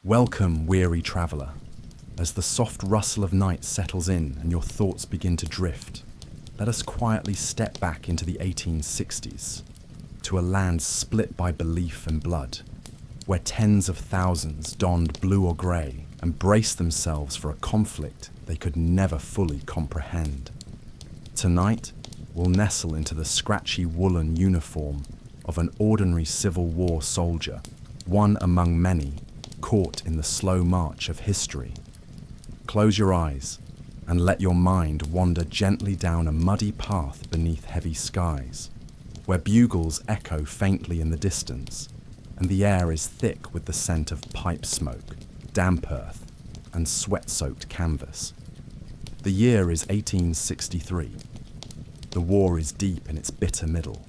Welcome, weary traveller. As the soft rustle of night settles in and your thoughts begin to drift, let us quietly step back into the 1860s, to a land split by belief and blood, where tens of thousands donned blue or grey and braced themselves for a conflict they could never fully comprehend. Tonight, we'll nestle into the scratchy woolen uniform of an ordinary Civil War soldier, one among many, caught in the slow march of history. Close your eyes and let your mind wander gently down a muddy path beneath heavy skies, where bugles echo faintly in the distance, and the air is thick with the scent of pipe smoke, damp earth, and sweat-soaked canvas. The year is 1863. The war is deep in its bitter middle.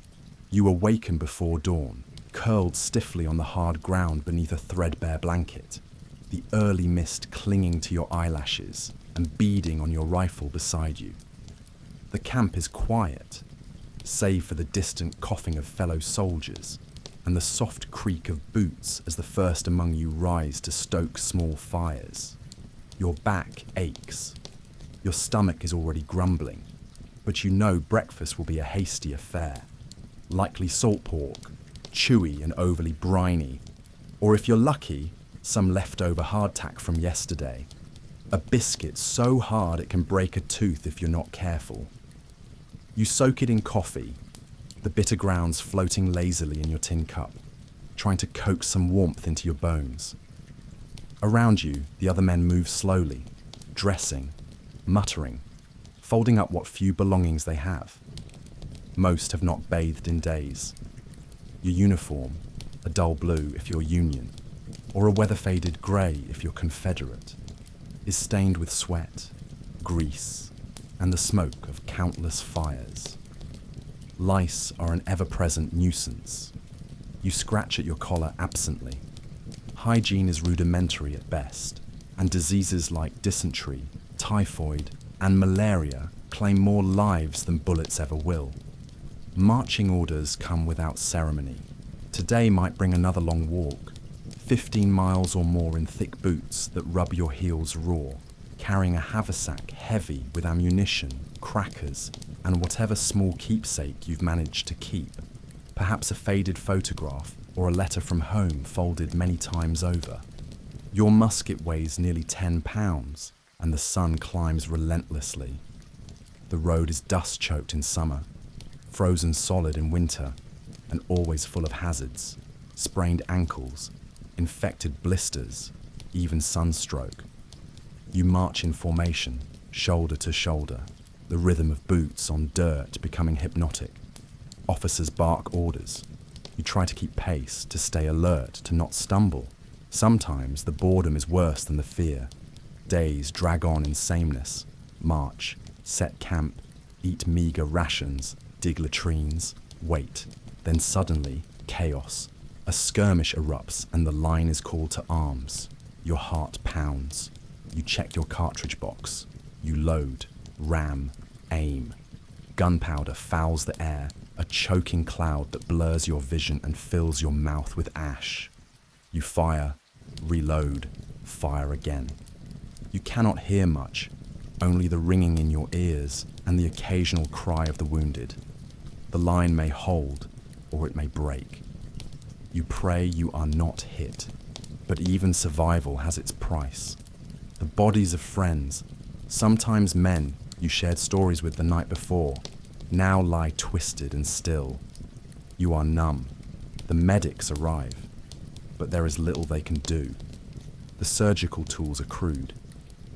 You awaken before dawn, curled stiffly on the hard ground beneath a threadbare blanket, the early mist clinging to your eyelashes and beading on your rifle beside you. The camp is quiet, save for the distant coughing of fellow soldiers and the soft creak of boots as the first among you rise to stoke small fires. Your back aches. Your stomach is already grumbling, but you know breakfast will be a hasty affair. Likely salt pork, chewy and overly briny, or if you're lucky, some leftover hardtack from yesterday. A biscuit so hard it can break a tooth if you're not careful. You soak it in coffee, the bitter grounds floating lazily in your tin cup, trying to coax some warmth into your bones. Around you, the other men move slowly, dressing, muttering, folding up what few belongings they have. Most have not bathed in days. Your uniform, a dull blue if you're Union, or a weather-faded grey if you're Confederate, is stained with sweat, grease, and the smoke of countless fires. Lice are an ever-present nuisance. You scratch at your collar absently. Hygiene is rudimentary at best, and diseases like dysentery, typhoid, and malaria claim more lives than bullets ever will. Marching orders come without ceremony. Today might bring another long walk, 15 miles or more in thick boots that rub your heels raw, carrying a haversack heavy with ammunition, crackers, and whatever small keepsake you've managed to keep. Perhaps a faded photograph or a letter from home folded many times over. Your musket weighs nearly 10 pounds, and the sun climbs relentlessly. The road is dust-choked in summer, frozen solid in winter, and always full of hazards, sprained ankles, infected blisters, even sunstroke. You march in formation, shoulder to shoulder, the rhythm of boots on dirt becoming hypnotic. Officers bark orders. You try to keep pace, to stay alert, to not stumble. Sometimes the boredom is worse than the fear. Days drag on in sameness. March, set camp, eat meager rations, dig latrines, wait. Then suddenly, chaos. A skirmish erupts and the line is called to arms. Your heart pounds. You check your cartridge box. You load, ram, aim. Gunpowder fouls the air, a choking cloud that blurs your vision and fills your mouth with ash. You fire, reload, fire again. You cannot hear much, only the ringing in your ears and the occasional cry of the wounded. The line may hold, or it may break. You pray you are not hit, but even survival has its price. The bodies of friends, sometimes men you shared stories with the night before, now lie twisted and still. You are numb. The medics arrive, but there is little they can do. The surgical tools are crude,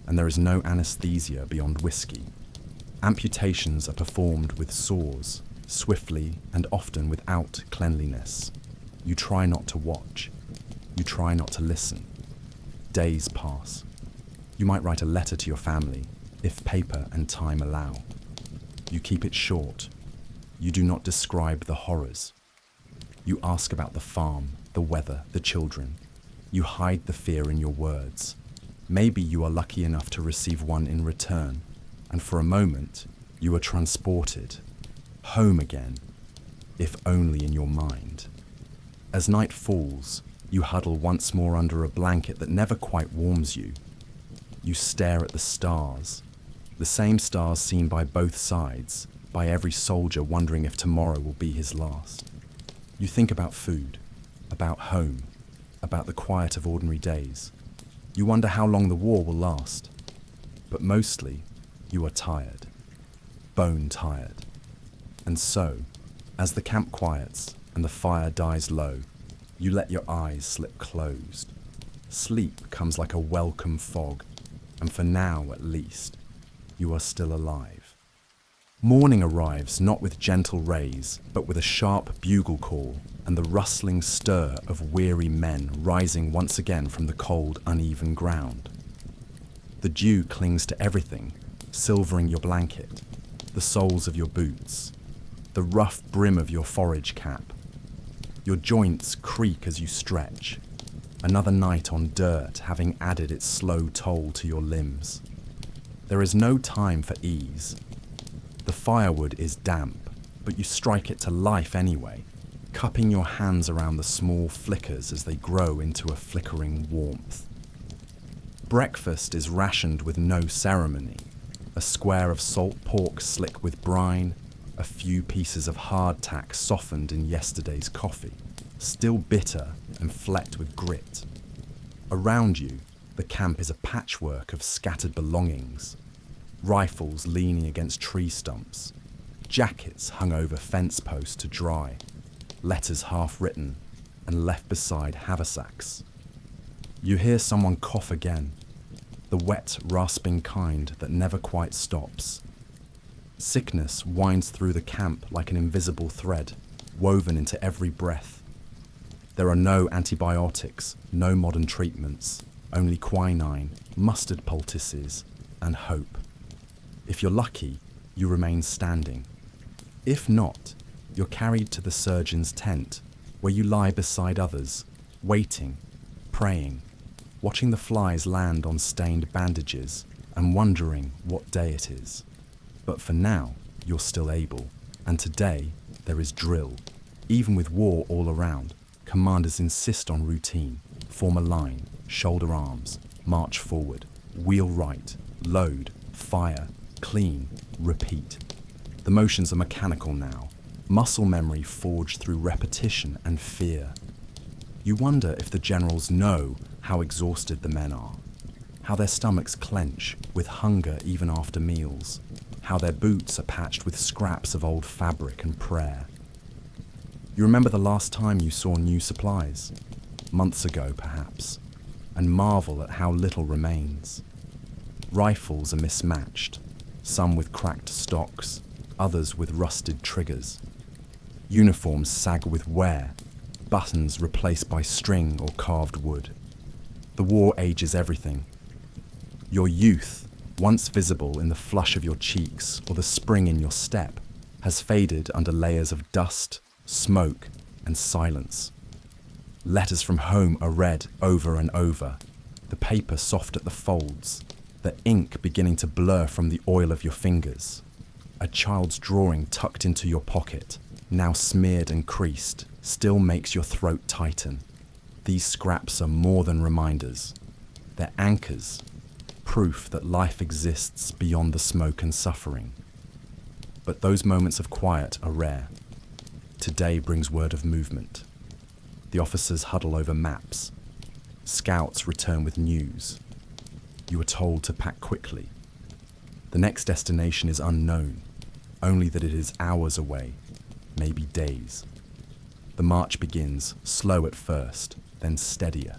and there is no anesthesia beyond whiskey. Amputations are performed with saws, swiftly and often without cleanliness. You try not to watch. You try not to listen. Days pass. You might write a letter to your family, if paper and time allow. You keep it short. You do not describe the horrors. You ask about the farm, the weather, the children. You hide the fear in your words. Maybe you are lucky enough to receive one in return, and for a moment, you are transported. Home again, if only in your mind. As night falls, You huddle once more under a blanket that never quite warms you. You stare at the stars, the same stars seen by both sides, by every soldier wondering if tomorrow will be his last. You think about food, about home, about the quiet of ordinary days. You wonder how long the war will last. But mostly, you are tired, bone tired. And so, as the camp quiets and the fire dies low, you let your eyes slip closed. Sleep comes like a welcome fog, and for now at least, you are still alive. Morning arrives not with gentle rays, but with a sharp bugle call and the rustling stir of weary men rising once again from the cold, uneven ground. The dew clings to everything, silvering your blanket, the soles of your boots, the rough brim of your forage cap. Your joints creak as you stretch, another night on dirt having added its slow toll to your limbs. There is no time for ease. The firewood is damp, but you strike it to life anyway, cupping your hands around the small flickers as they grow into a flickering warmth. Breakfast is rationed with no ceremony. A square of salt pork slick with brine, a few pieces of hardtack softened in yesterday's coffee, still bitter and flecked with grit. Around you, the camp is a patchwork of scattered belongings. Rifles leaning against tree stumps, jackets hung over fence posts to dry, letters half written and left beside haversacks. You hear someone cough again, the wet, rasping kind that never quite stops. Sickness winds through the camp like an invisible thread, woven into every breath. There are no antibiotics, no modern treatments, only quinine, mustard poultices, and hope. If you're lucky, you remain standing. If not, you're carried to the surgeon's tent, where you lie beside others, waiting, praying, watching the flies land on stained bandages, and wondering what day it is. But for now, you're still able, and today there is drill. Even with war all around, commanders insist on routine. Form a line, shoulder arms, march forward, wheel right, load, fire, clean, repeat. The motions are mechanical now, muscle memory forged through repetition and fear. You wonder if the generals know how exhausted the men are, how their stomachs clench with hunger even after meals, how their boots are patched with scraps of old fabric and prayer. You remember the last time you saw new supplies, months ago perhaps, and marvel at how little remains. Rifles are mismatched, some with cracked stocks, others with rusted triggers. Uniforms sag with wear, buttons replaced by string or carved wood. The war ages everything. Your youth, once visible in the flush of your cheeks or the spring in your step, has faded under layers of dust, smoke, and silence. Letters from home are read over and over, the paper soft at the folds, the ink beginning to blur from the oil of your fingers. A child's drawing tucked into your pocket, now smeared and creased, still makes your throat tighten. These scraps are more than reminders. They're anchors, proof that life exists beyond the smoke and suffering. But those moments of quiet are rare. Today brings word of movement. The officers huddle over maps. Scouts return with news. You are told to pack quickly. The next destination is unknown, only that it is hours away, maybe days. The march begins, slow at first, then steadier.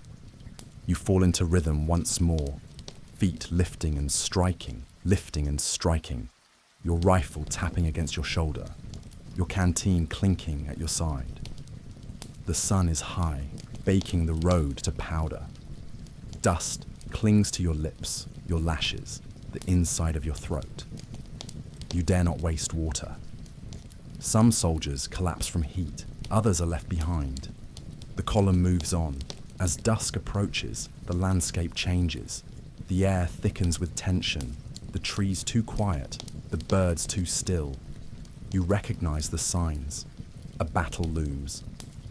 You fall into rhythm once more, feet lifting and striking, your rifle tapping against your shoulder, your canteen clinking at your side. The sun is high, baking the road to powder. Dust clings to your lips, your lashes, the inside of your throat. You dare not waste water. Some soldiers collapse from heat, others are left behind. The column moves on. As dusk approaches, the landscape changes. The air thickens with tension, the trees too quiet, the birds too still. You recognize the signs. A battle looms.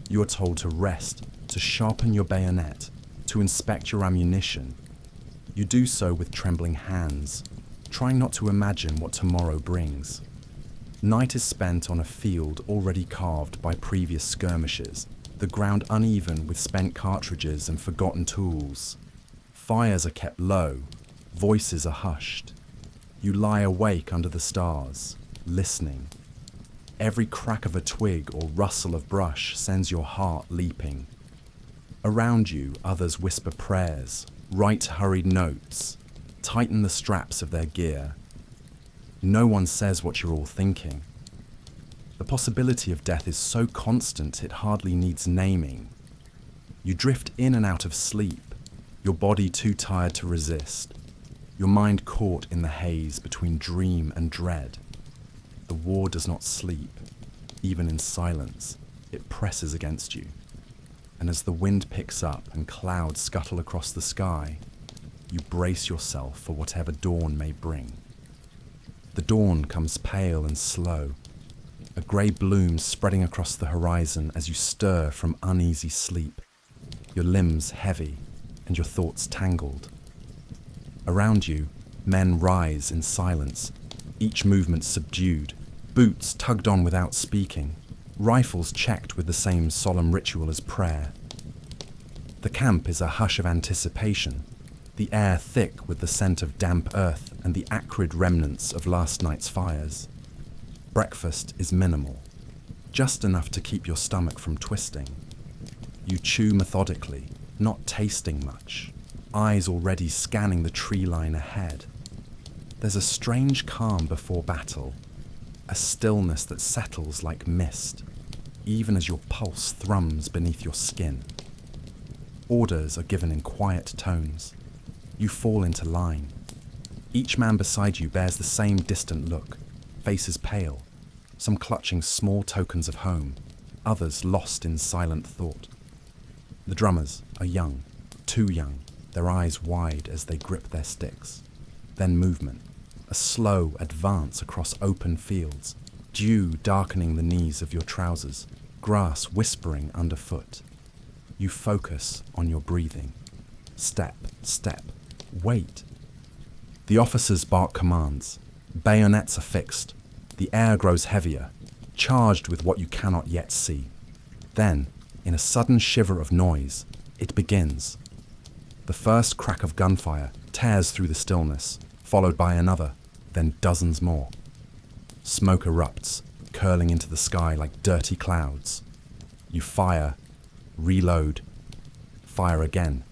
You are told to rest, to sharpen your bayonet, to inspect your ammunition. You do so with trembling hands, trying not to imagine what tomorrow brings. Night is spent on a field already carved by previous skirmishes, the ground uneven with spent cartridges and forgotten tools. Fires are kept low, voices are hushed. You lie awake under the stars, listening. Every crack of a twig or rustle of brush sends your heart leaping. Around you, others whisper prayers, write hurried notes, tighten the straps of their gear. No one says what you're all thinking. The possibility of death is so constant it hardly needs naming. You drift in and out of sleep, your body too tired to resist, your mind caught in the haze between dream and dread. The war does not sleep. Even in silence, it presses against you. And as the wind picks up and clouds scuttle across the sky, you brace yourself for whatever dawn may bring. The dawn comes pale and slow, a grey bloom spreading across the horizon as you stir from uneasy sleep, your limbs heavy and your thoughts tangled. Around you, men rise in silence, each movement subdued, boots tugged on without speaking, rifles checked with the same solemn ritual as prayer. The camp is a hush of anticipation, the air thick with the scent of damp earth and the acrid remnants of last night's fires. Breakfast is minimal, just enough to keep your stomach from twisting. You chew methodically, not tasting much, eyes already scanning the tree line ahead. There's a strange calm before battle, a stillness that settles like mist, even as your pulse thrums beneath your skin. Orders are given in quiet tones. You fall into line. Each man beside you bears the same distant look, faces pale, some clutching small tokens of home, others lost in silent thought. The drummers are young, too young, their eyes wide as they grip their sticks. Then movement, a slow advance across open fields, dew darkening the knees of your trousers, grass whispering underfoot. You focus on your breathing. Step, step, wait. The officers bark commands. Bayonets are fixed. The air grows heavier, charged with what you cannot yet see. Then, in a sudden shiver of noise, it begins. The first crack of gunfire tears through the stillness, followed by another, then dozens more. Smoke erupts, curling into the sky like dirty clouds. You fire, reload, fire again,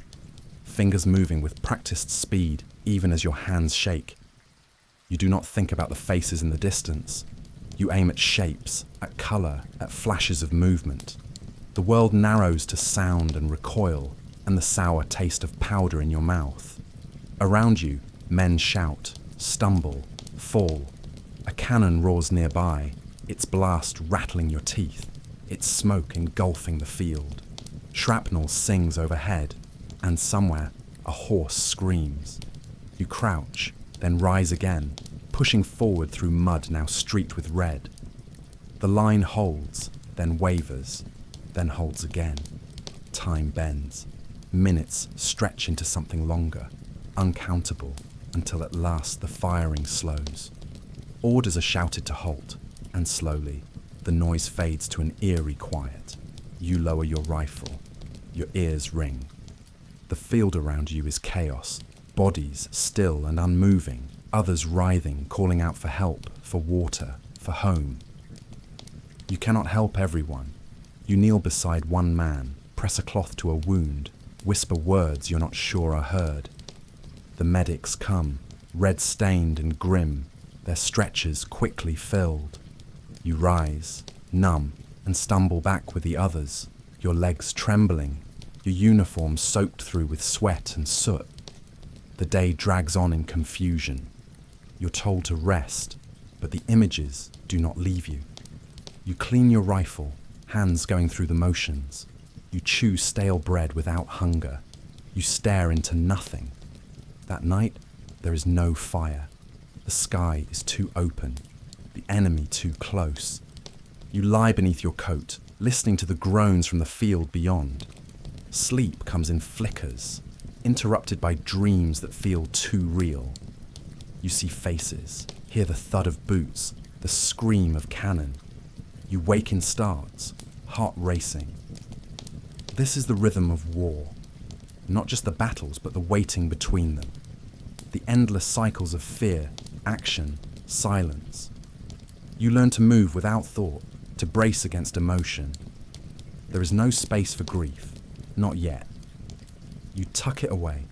fingers moving with practiced speed even as your hands shake. You do not think about the faces in the distance. You aim at shapes, at colour, at flashes of movement. The world narrows to sound and recoil, and the sour taste of powder in your mouth. Around you, men shout, stumble, fall. A cannon roars nearby, its blast rattling your teeth, its smoke engulfing the field. Shrapnel sings overhead, and somewhere a horse screams. You crouch, then rise again, pushing forward through mud now streaked with red. The line holds, then wavers, then holds again. Time bends. Minutes stretch into something longer, uncountable, until at last the firing slows. Orders are shouted to halt, and slowly, the noise fades to an eerie quiet. You lower your rifle. Your ears ring. The field around you is chaos, bodies still and unmoving, others writhing, calling out for help, for water, for home. You cannot help everyone. You kneel beside one man, press a cloth to a wound, whisper words you're not sure are heard. The medics come, red-stained and grim, their stretchers quickly filled. You rise, numb, and stumble back with the others, your legs trembling, your uniform soaked through with sweat and soot. The day drags on in confusion. You're told to rest, but the images do not leave you. You clean your rifle, hands going through the motions. You chew stale bread without hunger. You stare into nothing. That night, there is no fire. The sky is too open, the enemy too close. You lie beneath your coat, listening to the groans from the field beyond. Sleep comes in flickers, interrupted by dreams that feel too real. You see faces, hear the thud of boots, the scream of cannon. You wake in starts, heart racing. This is the rhythm of war. Not just the battles, but the waiting between them. The endless cycles of fear, action, silence. You learn to move without thought, to brace against emotion. There is no space for grief, not yet. You tuck it away,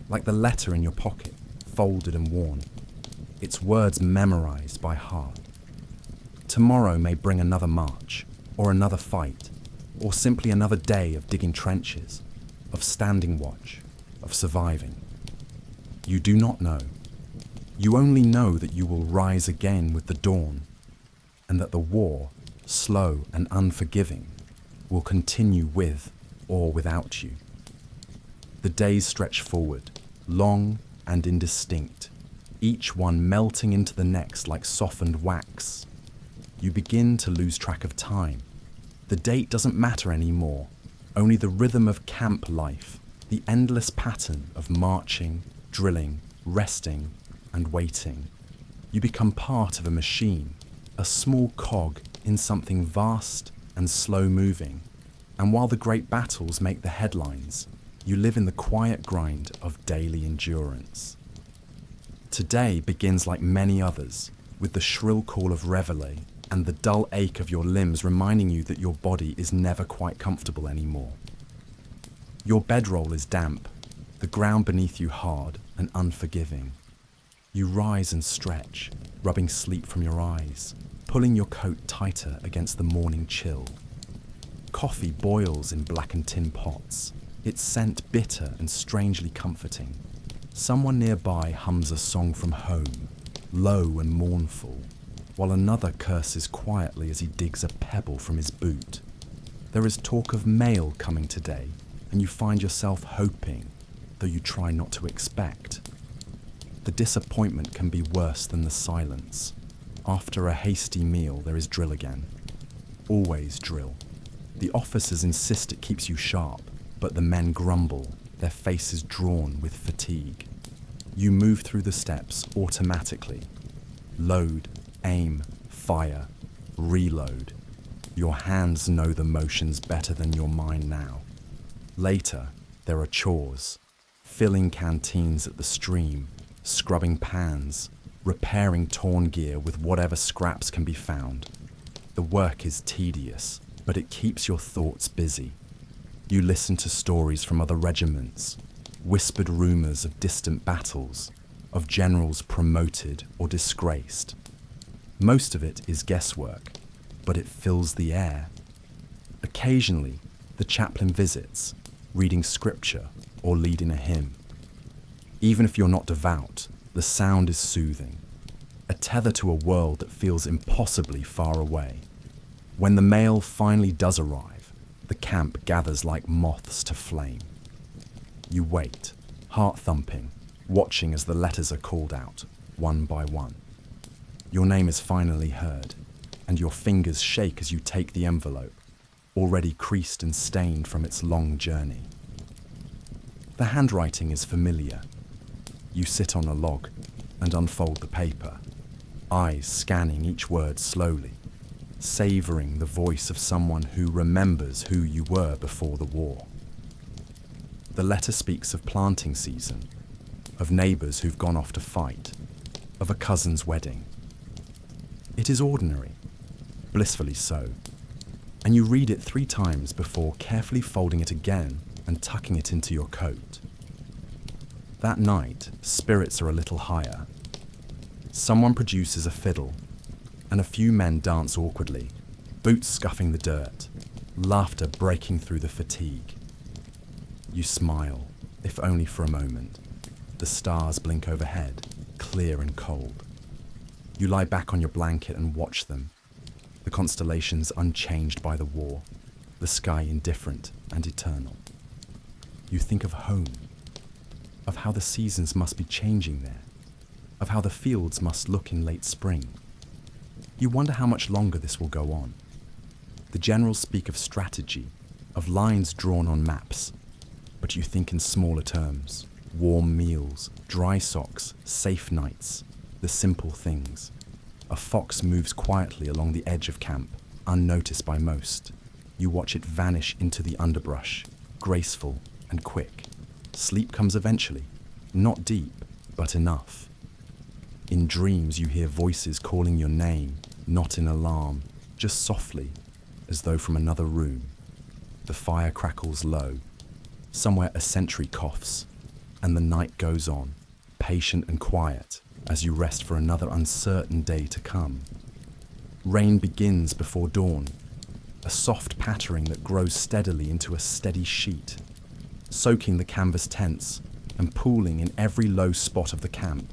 like the letter in your pocket, folded and worn. Its words memorized by heart. Tomorrow may bring another march, or another fight, or simply another day of digging trenches, of standing watch, of surviving. You do not know. You only know that you will rise again with the dawn, and that the war, slow and unforgiving, will continue with or without you. The days stretch forward, long and indistinct, each one melting into the next like softened wax. You begin to lose track of time. The date doesn't matter anymore, only the rhythm of camp life, the endless pattern of marching, drilling, resting, and waiting. You become part of a machine, a small cog in something vast and slow-moving. And while the great battles make the headlines, you live in the quiet grind of daily endurance. Today begins like many others, with the shrill call of reveille and the dull ache of your limbs reminding you that your body is never quite comfortable anymore. Your bedroll is damp, the ground beneath you hard and unforgiving. You rise and stretch, rubbing sleep from your eyes, pulling your coat tighter against the morning chill. Coffee boils in blackened tin pots, its scent bitter and strangely comforting. Someone nearby hums a song from home, low and mournful, while another curses quietly as he digs a pebble from his boot. There is talk of mail coming today, and you find yourself hoping, though you try not to expect. The disappointment can be worse than the silence. After a hasty meal, there is drill again. Always drill. The officers insist it keeps you sharp, but the men grumble, their faces drawn with fatigue. You move through the steps automatically. Load, aim, fire, reload. Your hands know the motions better than your mind now. Later, there are chores. Filling canteens at the stream, scrubbing pans, repairing torn gear with whatever scraps can be found. The work is tedious, but it keeps your thoughts busy. You listen to stories from other regiments, whispered rumors of distant battles, of generals promoted or disgraced. Most of it is guesswork, but it fills the air. Occasionally, the chaplain visits, reading scripture or leading a hymn. Even if you're not devout, the sound is soothing, a tether to a world that feels impossibly far away. When the mail finally does arrive, the camp gathers like moths to flame. You wait, heart thumping, watching as the letters are called out, one by one. Your name is finally heard, and your fingers shake as you take the envelope, already creased and stained from its long journey. The handwriting is familiar. You sit on a log and unfold the paper, eyes scanning each word slowly, savouring the voice of someone who remembers who you were before the war. The letter speaks of planting season, of neighbours who've gone off to fight, of a cousin's wedding. It is ordinary, blissfully so, and you read it 3 times before carefully folding it again and tucking it into your coat. That night, spirits are a little higher. Someone produces a fiddle, and a few men dance awkwardly, boots scuffing the dirt, laughter breaking through the fatigue. You smile, if only for a moment. The stars blink overhead, clear and cold. You lie back on your blanket and watch them, the constellations unchanged by the war, the sky indifferent and eternal. You think of home, of how the seasons must be changing there, of how the fields must look in late spring. You wonder how much longer this will go on. The generals speak of strategy, of lines drawn on maps, but you think in smaller terms. Warm meals, dry socks, safe nights, the simple things. A fox moves quietly along the edge of camp, unnoticed by most. You watch it vanish into the underbrush, graceful and quick. Sleep comes eventually, not deep, but enough. In dreams you hear voices calling your name, not in alarm, just softly, as though from another room. The fire crackles low. Somewhere a sentry coughs, and the night goes on, patient and quiet, as you rest for another uncertain day to come. Rain begins before dawn, a soft pattering that grows steadily into a steady sheet, soaking the canvas tents and pooling in every low spot of the camp.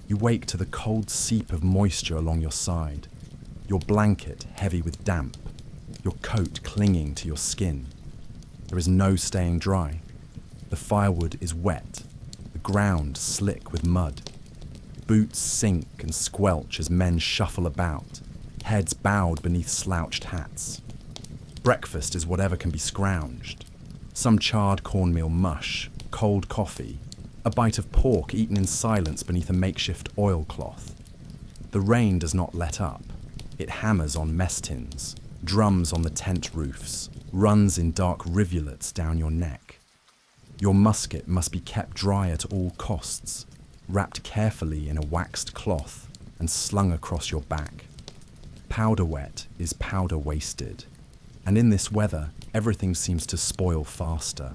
You wake to the cold seep of moisture along your side, your blanket heavy with damp, your coat clinging to your skin. There is no staying dry. The firewood is wet, the ground slick with mud. Boots sink and squelch as men shuffle about, heads bowed beneath slouched hats. Breakfast is whatever can be scrounged. Some charred cornmeal mush, cold coffee, a bite of pork eaten in silence beneath a makeshift oilcloth. The rain does not let up. It hammers on mess tins, drums on the tent roofs, runs in dark rivulets down your neck. Your musket must be kept dry at all costs, wrapped carefully in a waxed cloth and slung across your back. Powder wet is powder wasted, and in this weather, everything seems to spoil faster.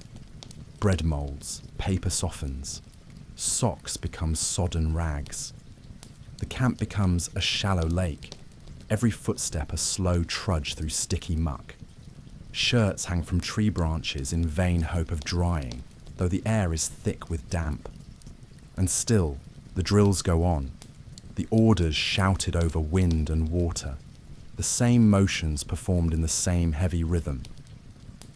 Bread molds, paper softens, socks become sodden rags. The camp becomes a shallow lake, every footstep a slow trudge through sticky muck. Shirts hang from tree branches in vain hope of drying, though the air is thick with damp. And still, the drills go on, the orders shouted over wind and water, the same motions performed in the same heavy rhythm.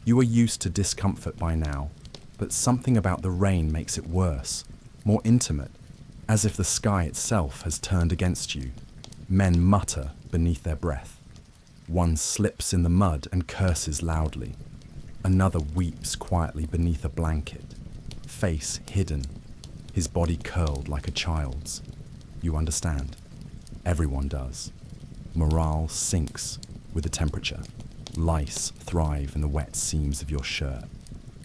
You are used to discomfort by now, but something about the rain makes it worse, more intimate, as if the sky itself has turned against you. Men mutter beneath their breath. One slips in the mud and curses loudly. Another weeps quietly beneath a blanket, face hidden, his body curled like a child's. You understand. Everyone does. Morale sinks with the temperature. Lice thrive in the wet seams of your shirt.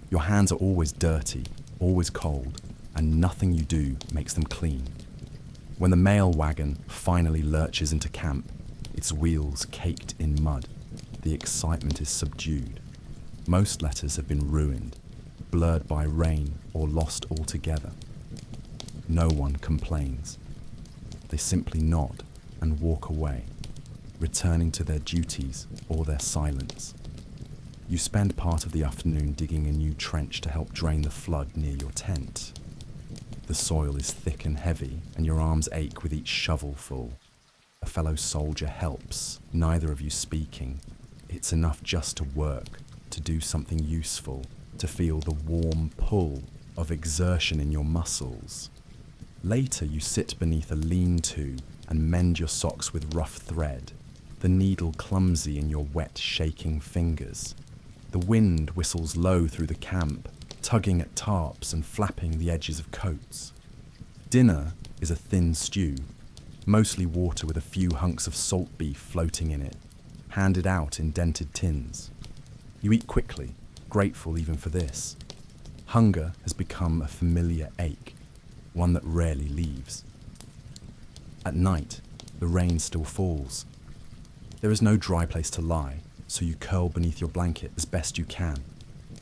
Your hands are always dirty, always cold, and nothing you do makes them clean. When the mail wagon finally lurches into camp, its wheels caked in mud, the excitement is subdued. Most letters have been ruined, blurred by rain or lost altogether. No one complains. They simply nod and walk away, returning to their duties or their silence. You spend part of the afternoon digging a new trench to help drain the flood near your tent. The soil is thick and heavy, and your arms ache with each shovelful. A fellow soldier helps, neither of you speaking. It's enough just to work, to do something useful, to feel the warm pull of exertion in your muscles. Later you sit beneath a lean-to and mend your socks with rough thread, the needle clumsy in your wet, shaking fingers. The wind whistles low through the camp, tugging at tarps and flapping the edges of coats. Dinner is a thin stew, mostly water with a few hunks of salt beef floating in it, handed out in dented tins. You eat quickly, grateful even for this. Hunger has become a familiar ache, one that rarely leaves. At night, the rain still falls. There is no dry place to lie, so you curl beneath your blanket as best you can,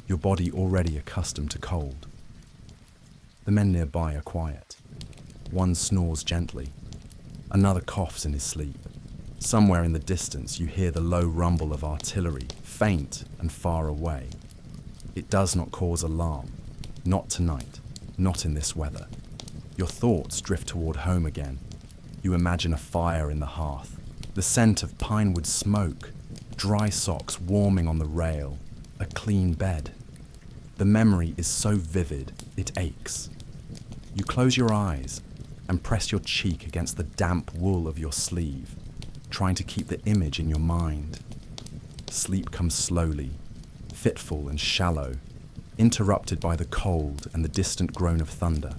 your body already accustomed to cold. The men nearby are quiet. One snores gently. Another coughs in his sleep. Somewhere in the distance you hear the low rumble of artillery, faint and far away. It does not cause alarm. Not tonight. Not in this weather. Your thoughts drift toward home again. You imagine a fire in the hearth, the scent of pinewood smoke, dry socks warming on the rail, a clean bed. The memory is so vivid, it aches. You close your eyes and press your cheek against the damp wool of your sleeve, trying to keep the image in your mind. Sleep comes slowly, fitful and shallow, interrupted by the cold and the distant groan of thunder.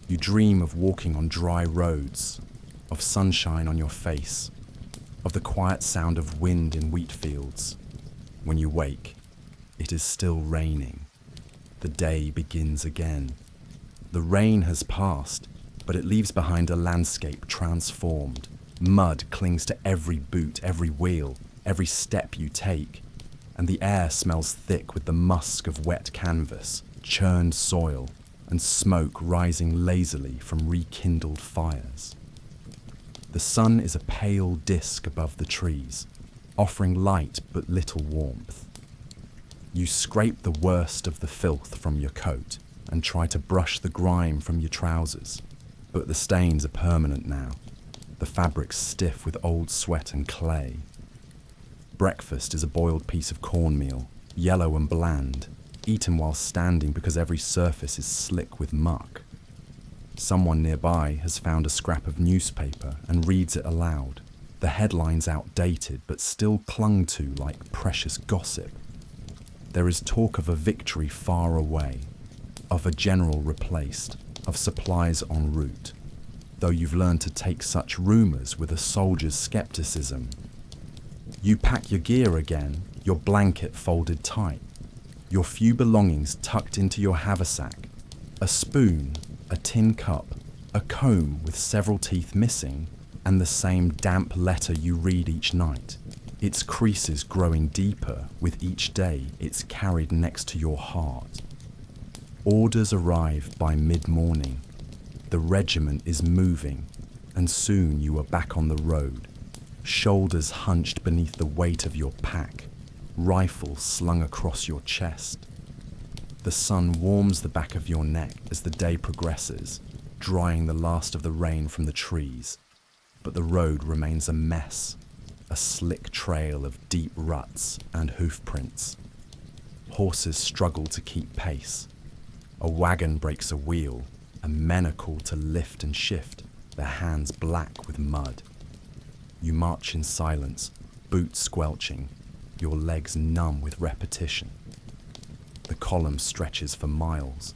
You dream of walking on dry roads, of sunshine on your face, of the quiet sound of wind in wheat fields. When you wake, it is still raining. The day begins again. The rain has passed, but it leaves behind a landscape transformed. Mud clings to every boot, every wheel, every step you take, and the air smells thick with the musk of wet canvas, churned soil, and smoke rising lazily from rekindled fires. The sun is a pale disk above the trees, offering light but little warmth. You scrape the worst of the filth from your coat and try to brush the grime from your trousers, but the stains are permanent now, the fabric's stiff with old sweat and clay. Breakfast is a boiled piece of cornmeal, yellow and bland, eaten while standing because every surface is slick with muck. Someone nearby has found a scrap of newspaper and reads it aloud, the headlines outdated but still clung to like precious gossip. There is talk of a victory far away, of a general replaced, of supplies en route, though you've learned to take such rumours with a soldier's scepticism. You pack your gear again, your blanket folded tight, your few belongings tucked into your haversack, a spoon, a tin cup, a comb with several teeth missing, and the same damp letter you read each night, its creases growing deeper with each day it's carried next to your heart. Orders arrive by mid-morning. The regiment is moving, and soon you are back on the road, shoulders hunched beneath the weight of your pack, rifle slung across your chest. The sun warms the back of your neck as the day progresses, drying the last of the rain from the trees, but the road remains a mess, a slick trail of deep ruts and hoof prints. Horses struggle to keep pace. A wagon breaks a wheel, and men are called to lift and shift, their hands black with mud. You march in silence, boots squelching, your legs numb with repetition. The column stretches for miles,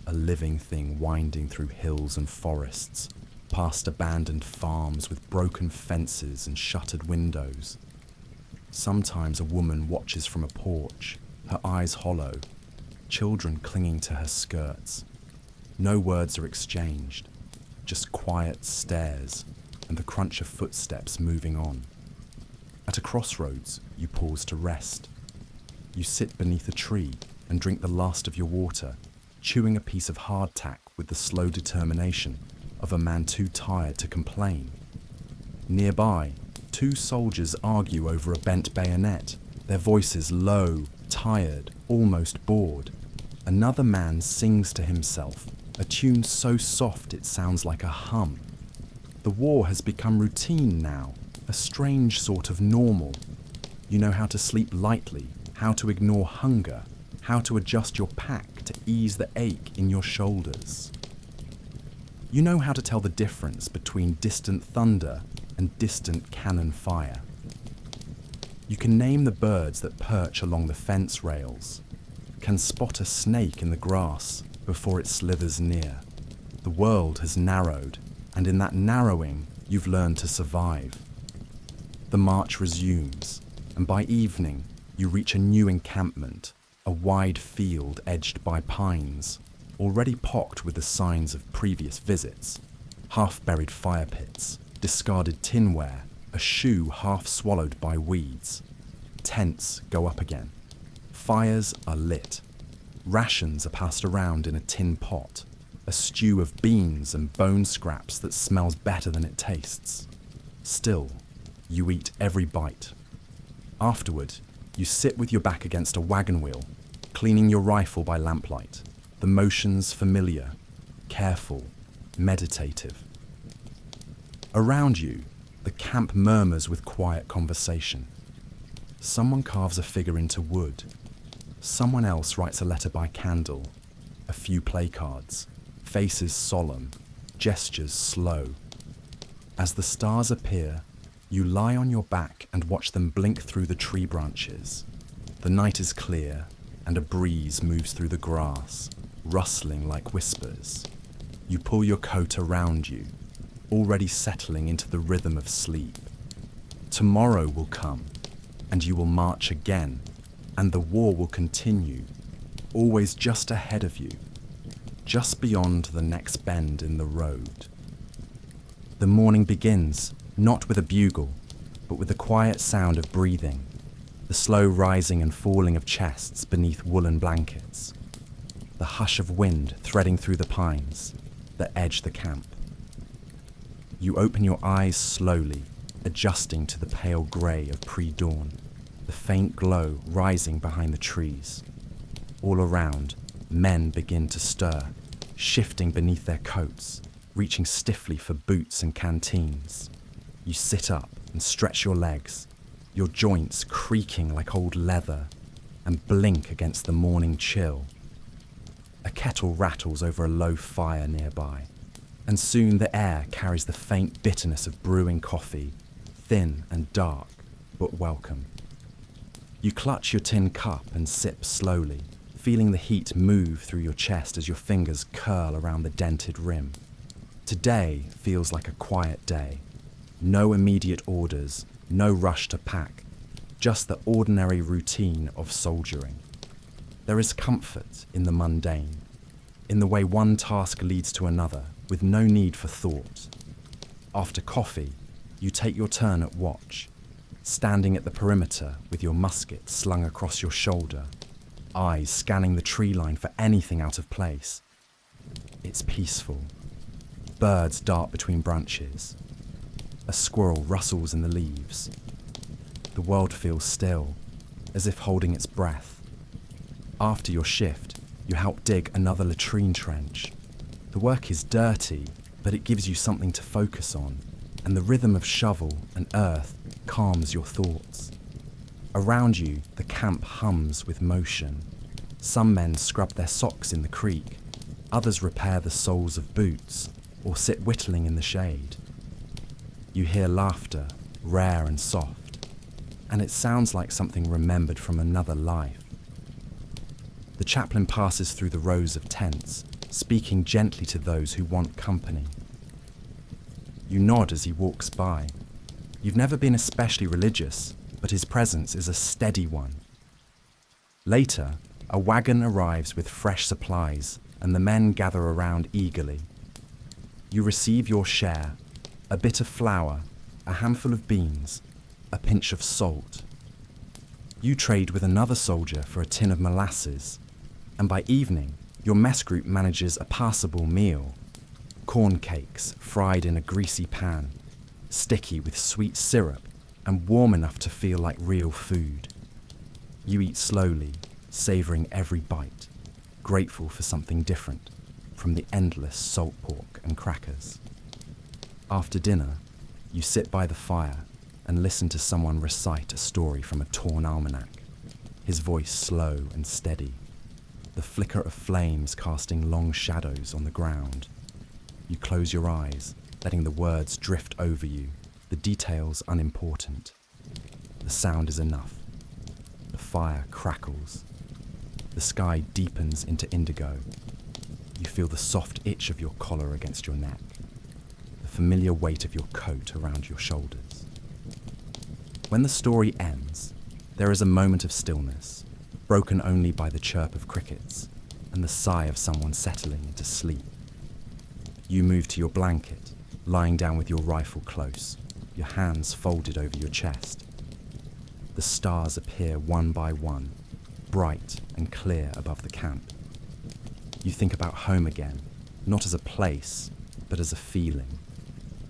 a living thing winding through hills and forests, past abandoned farms with broken fences and shuttered windows. Sometimes a woman watches from a porch, her eyes hollow, children clinging to her skirts. No words are exchanged, just quiet stares and the crunch of footsteps moving on. At a crossroads, you pause to rest. You sit beneath a tree and drink the last of your water, chewing a piece of hardtack with the slow determination of a man too tired to complain. Nearby, two soldiers argue over a bent bayonet, their voices low, tired, almost bored. Another man sings to himself, a tune so soft it sounds like a hum. The war has become routine now, a strange sort of normal. You know how to sleep lightly, how to ignore hunger, how to adjust your pack to ease the ache in your shoulders. You know how to tell the difference between distant thunder and distant cannon fire. You can name the birds that perch along the fence rails, can spot a snake in the grass before it slithers near. The world has narrowed, and in that narrowing, you've learned to survive. The march resumes, and by evening, you reach a new encampment, a wide field edged by pines, already pocked with the signs of previous visits, half-buried fire pits, discarded tinware, a shoe half swallowed by weeds. Tents go up again. Fires are lit. Rations are passed around in a tin pot, a stew of beans and bone scraps that smells better than it tastes. Still, you eat every bite. Afterward, you sit with your back against a wagon wheel, cleaning your rifle by lamplight, the motions familiar, careful, meditative. Around you, the camp murmurs with quiet conversation. Someone carves a figure into wood. Someone else writes a letter by candle, a few placards, faces solemn, gestures slow. As the stars appear, you lie on your back and watch them blink through the tree branches. The night is clear, and a breeze moves through the grass, rustling like whispers. You pull your coat around you, already settling into the rhythm of sleep. Tomorrow will come, and you will march again, and the war will continue, always just ahead of you, just beyond the next bend in the road. The morning begins, not with a bugle, but with the quiet sound of breathing, the slow rising and falling of chests beneath woolen blankets, the hush of wind threading through the pines that edge the camp. You open your eyes slowly, adjusting to the pale grey of pre-dawn, the faint glow rising behind the trees. All around, men begin to stir, shifting beneath their coats, reaching stiffly for boots and canteens. You sit up and stretch your legs, your joints creaking like old leather, and blink against the morning chill. A kettle rattles over a low fire nearby, and soon the air carries the faint bitterness of brewing coffee, thin and dark, but welcome. You clutch your tin cup and sip slowly, feeling the heat move through your chest as your fingers curl around the dented rim. Today feels like a quiet day. No immediate orders, no rush to pack, just the ordinary routine of soldiering. There is comfort in the mundane, in the way one task leads to another, with no need for thought. After coffee, you take your turn at watch, standing at the perimeter with your musket slung across your shoulder, eyes scanning the tree line for anything out of place. It's peaceful. Birds dart between branches. A squirrel rustles in the leaves. The world feels still, as if holding its breath. After your shift, you help dig another latrine trench. The work is dirty, but it gives you something to focus on, and the rhythm of shovel and earth calms your thoughts. Around you, the camp hums with motion. Some men scrub their socks in the creek, others repair the soles of boots, or sit whittling in the shade. You hear laughter, rare and soft, and it sounds like something remembered from another life. The chaplain passes through the rows of tents, speaking gently to those who want company. You nod as he walks by. You've never been especially religious, but his presence is a steady one. Later, a wagon arrives with fresh supplies, and the men gather around eagerly. You receive your share, a bit of flour, a handful of beans, a pinch of salt. You trade with another soldier for a tin of molasses, and by evening, your mess group manages a passable meal. Corn cakes fried in a greasy pan, sticky with sweet syrup and warm enough to feel like real food. You eat slowly, savouring every bite, grateful for something different from the endless salt pork and crackers. After dinner, you sit by the fire and listen to someone recite a story from a torn almanac, his voice slow and steady, the flicker of flames casting long shadows on the ground. You close your eyes, letting the words drift over you, the details unimportant. The sound is enough. The fire crackles. The sky deepens into indigo. You feel the soft itch of your collar against your neck, the familiar weight of your coat around your shoulders. When the story ends, there is a moment of stillness, broken only by the chirp of crickets and the sigh of someone settling into sleep. You move to your blanket, lying down with your rifle close, your hands folded over your chest. The stars appear one by one, bright and clear above the camp. You think about home again, not as a place, but as a feeling.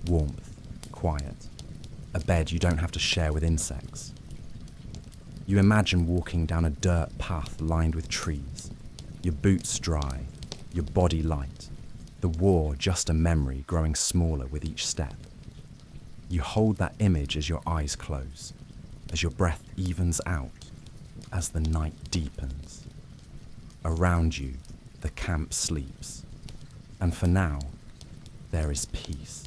Warmth, quiet, a bed you don't have to share with insects. You imagine walking down a dirt path lined with trees, your boots dry, your body light, the war just a memory growing smaller with each step. You hold that image as your eyes close, as your breath evens out, as the night deepens. Around you, the camp sleeps, and for now, there is peace.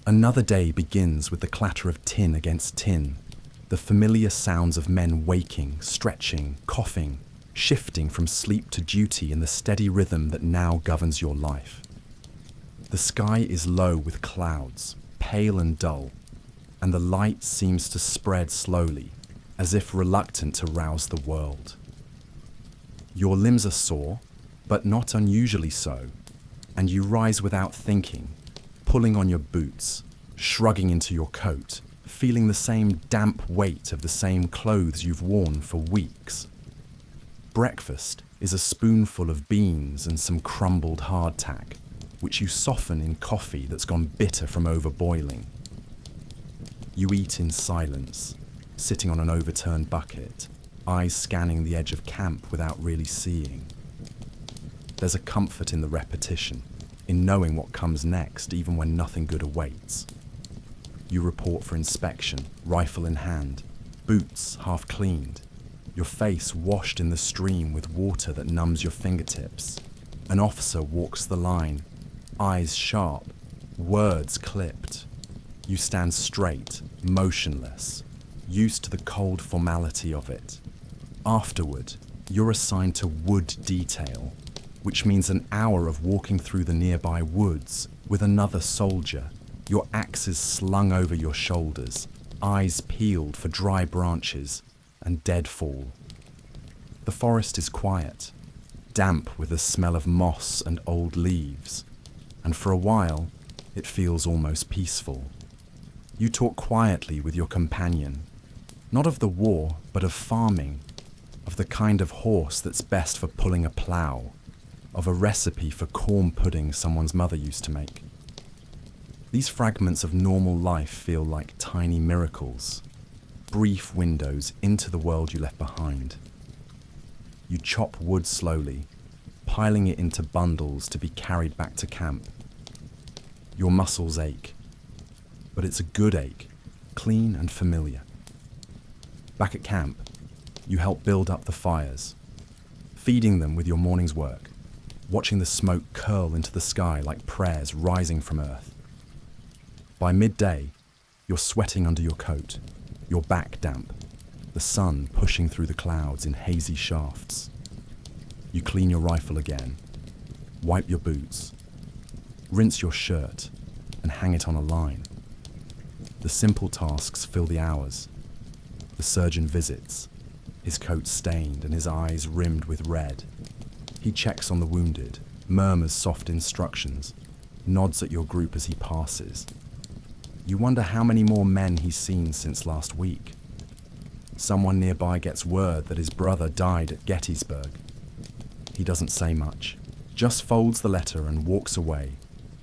Another day begins with the clatter of tin against tin, the familiar sounds of men waking, stretching, coughing, shifting from sleep to duty in the steady rhythm that now governs your life. The sky is low with clouds, pale and dull, and the light seems to spread slowly, as if reluctant to rouse the world. Your limbs are sore, but not unusually so, and you rise without thinking, pulling on your boots, shrugging into your coat, feeling the same damp weight of the same clothes you've worn for weeks. Breakfast is a spoonful of beans and some crumbled hardtack, which you soften in coffee that's gone bitter from overboiling. You eat in silence, sitting on an overturned bucket, eyes scanning the edge of camp without really seeing. There's a comfort in the repetition, in knowing what comes next even when nothing good awaits. You report for inspection, rifle in hand, boots half cleaned, your face washed in the stream with water that numbs your fingertips. An officer walks the line, eyes sharp, words clipped. You stand straight, motionless, used to the cold formality of it. Afterward, you're assigned to wood detail, which means an hour of walking through the nearby woods with another soldier, your axes slung over your shoulders, eyes peeled for dry branches and deadfall. The forest is quiet, damp with the smell of moss and old leaves, and for a while it feels almost peaceful. You talk quietly with your companion, not of the war, but of farming, of the kind of horse that's best for pulling a plough, of a recipe for corn pudding someone's mother used to make. These fragments of normal life feel like tiny miracles, brief windows into the world you left behind. You chop wood slowly, piling it into bundles to be carried back to camp. Your muscles ache, but it's a good ache, clean and familiar. Back at camp, you help build up the fires, feeding them with your morning's work, watching the smoke curl into the sky like prayers rising from earth. By midday, you're sweating under your coat, your back damp, the sun pushing through the clouds in hazy shafts. You clean your rifle again, wipe your boots, rinse your shirt, and hang it on a line. The simple tasks fill the hours. The surgeon visits, his coat stained and his eyes rimmed with red. He checks on the wounded, murmurs soft instructions, nods at your group as he passes. You wonder how many more men he's seen since last week. Someone nearby gets word that his brother died at Gettysburg. He doesn't say much, just folds the letter and walks away,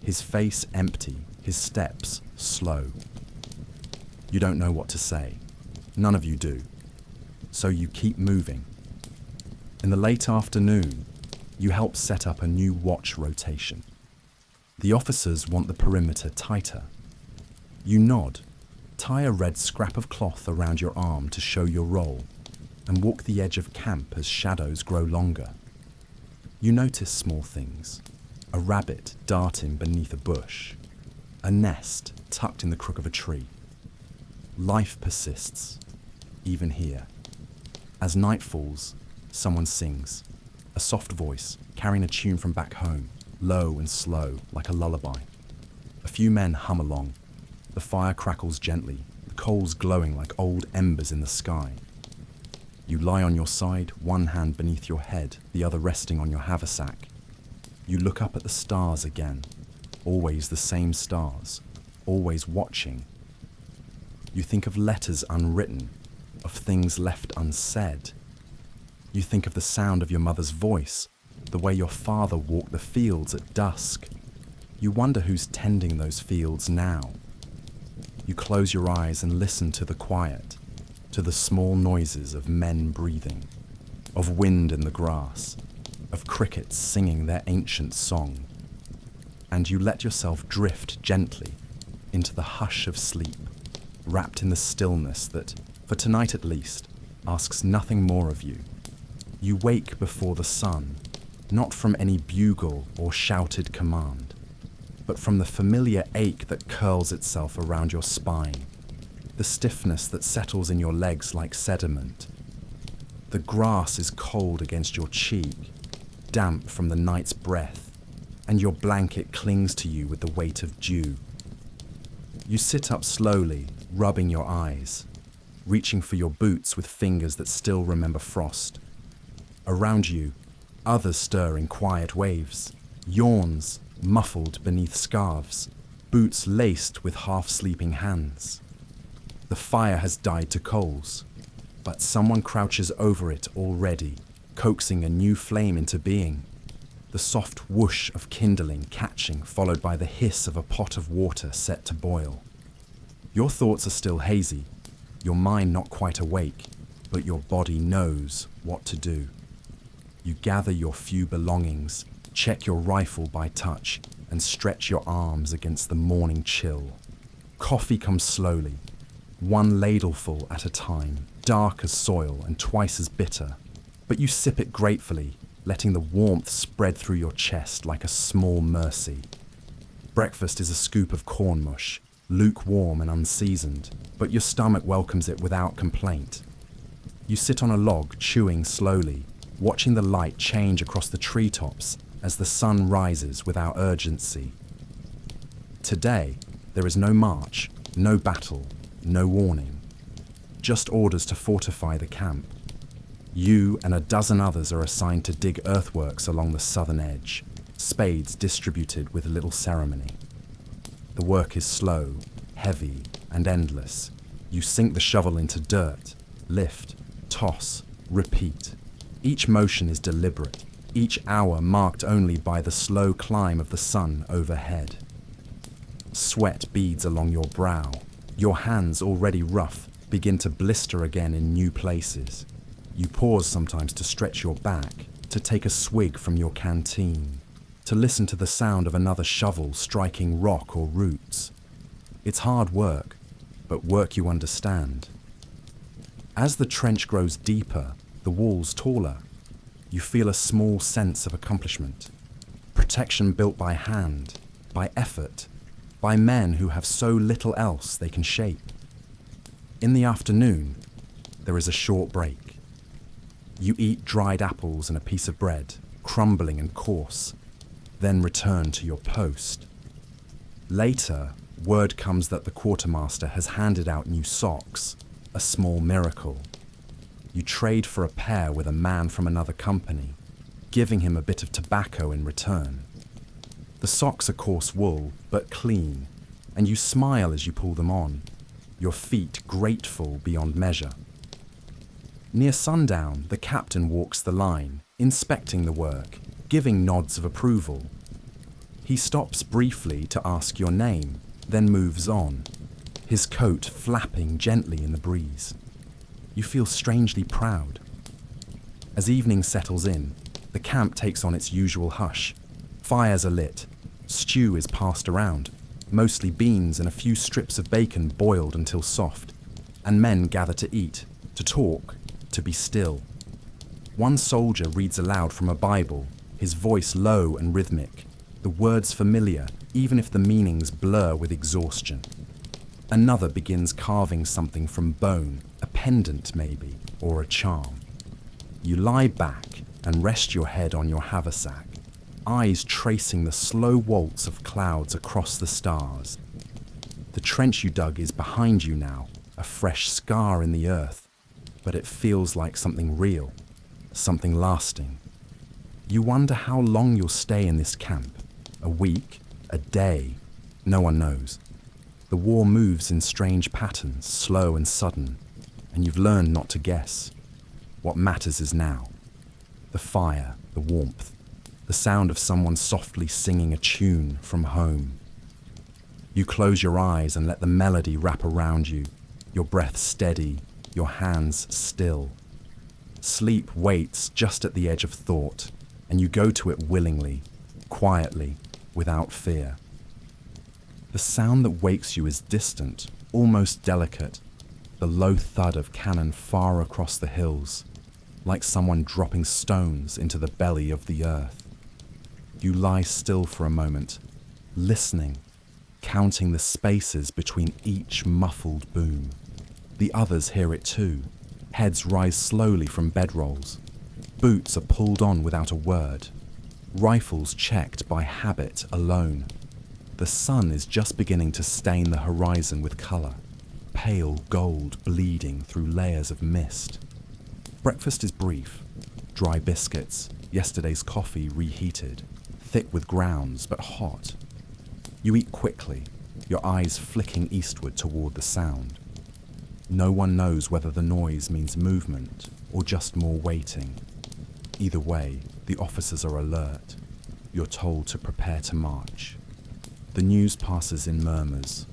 his face empty, his steps slow. You don't know what to say. None of you do. So you keep moving. In the late afternoon, you help set up a new watch rotation. The officers want the perimeter tighter. You nod, tie a red scrap of cloth around your arm to show your role, and walk the edge of camp as shadows grow longer. You notice small things. A rabbit darting beneath a bush. A nest tucked in the crook of a tree. Life persists, even here. As night falls, someone sings. A soft voice, carrying a tune from back home, low and slow, like a lullaby. A few men hum along. The fire crackles gently, the coals glowing like old embers in the sky. You lie on your side, one hand beneath your head, the other resting on your haversack. You look up at the stars again, always the same stars, always watching. You think of letters unwritten, of things left unsaid. You think of the sound of your mother's voice, the way your father walked the fields at dusk. You wonder who's tending those fields now. You close your eyes and listen to the quiet, to the small noises of men breathing, of wind in the grass, of crickets singing their ancient song. And you let yourself drift gently into the hush of sleep, wrapped in the stillness that, for tonight at least, asks nothing more of you. You wake before the sun, not from any bugle or shouted command, but from the familiar ache that curls itself around your spine, the stiffness that settles in your legs like sediment. The grass is cold against your cheek, damp from the night's breath, and your blanket clings to you with the weight of dew. You sit up slowly, rubbing your eyes, reaching for your boots with fingers that still remember frost. Around you, others stir in quiet waves, yawns muffled beneath scarves, boots laced with half-sleeping hands. The fire has died to coals, but someone crouches over it already, coaxing a new flame into being. The soft whoosh of kindling catching, followed by the hiss of a pot of water set to boil. Your thoughts are still hazy, your mind not quite awake, but your body knows what to do. You gather your few belongings, check your rifle by touch, and stretch your arms against the morning chill. Coffee comes slowly, one ladleful at a time, dark as soil and twice as bitter, but you sip it gratefully, letting the warmth spread through your chest like a small mercy. Breakfast is a scoop of corn mush, lukewarm and unseasoned, but your stomach welcomes it without complaint. You sit on a log, chewing slowly, watching the light change across the treetops as the sun rises without urgency. Today, there is no march, no battle, no warning, just orders to fortify the camp. You and a dozen others are assigned to dig earthworks along the southern edge, spades distributed with little ceremony. The work is slow, heavy, and endless. You sink the shovel into dirt, lift, toss, repeat. Each motion is deliberate, each hour marked only by the slow climb of the sun overhead. Sweat beads along your brow. Your hands, already rough, begin to blister again in new places. You pause sometimes to stretch your back, to take a swig from your canteen, to listen to the sound of another shovel striking rock or roots. It's hard work, but work you understand. As the trench grows deeper, the walls taller, you feel a small sense of accomplishment. Protection built by hand, by effort, by men who have so little else they can shape. In the afternoon, there is a short break. You eat dried apples and a piece of bread, crumbling and coarse, then return to your post. Later, word comes that the quartermaster has handed out new socks, a small miracle. You trade for a pair with a man from another company, giving him a bit of tobacco in return. The socks are coarse wool, but clean, and you smile as you pull them on, your feet grateful beyond measure. Near sundown, the captain walks the line, inspecting the work, giving nods of approval. He stops briefly to ask your name, then moves on, his coat flapping gently in the breeze. You feel strangely proud. As evening settles in, the camp takes on its usual hush. Fires are lit, stew is passed around, mostly beans and a few strips of bacon boiled until soft, and men gather to eat, to talk, to be still. One soldier reads aloud from a Bible, his voice low and rhythmic, the words familiar, even if the meanings blur with exhaustion. Another begins carving something from bone, a pendant maybe, or a charm. You lie back and rest your head on your haversack, eyes tracing the slow waltz of clouds across the stars. The trench you dug is behind you now, a fresh scar in the earth, but it feels like something real, something lasting. You wonder how long you'll stay in this camp. A week, a day, no one knows. The war moves in strange patterns, slow and sudden, and you've learned not to guess. What matters is now. The fire, the warmth, the sound of someone softly singing a tune from home. You close your eyes and let the melody wrap around you, your breath steady, your hands still. Sleep waits just at the edge of thought, and you go to it willingly, quietly, without fear. The sound that wakes you is distant, almost delicate, the low thud of cannon far across the hills, like someone dropping stones into the belly of the earth. You lie still for a moment, listening, counting the spaces between each muffled boom. The others hear it too, Heads rise slowly from bedrolls. Boots are pulled on without a word. Rifles checked by habit alone. The sun is just beginning to stain the horizon with colour, pale gold bleeding through layers of mist. Breakfast is brief. Dry biscuits, yesterday's coffee reheated, thick with grounds but hot. You eat quickly, your eyes flicking eastward toward the sound. No one knows whether the noise means movement or just more waiting. Either way, the officers are alert. You're told to prepare to march. The news passes in murmurs.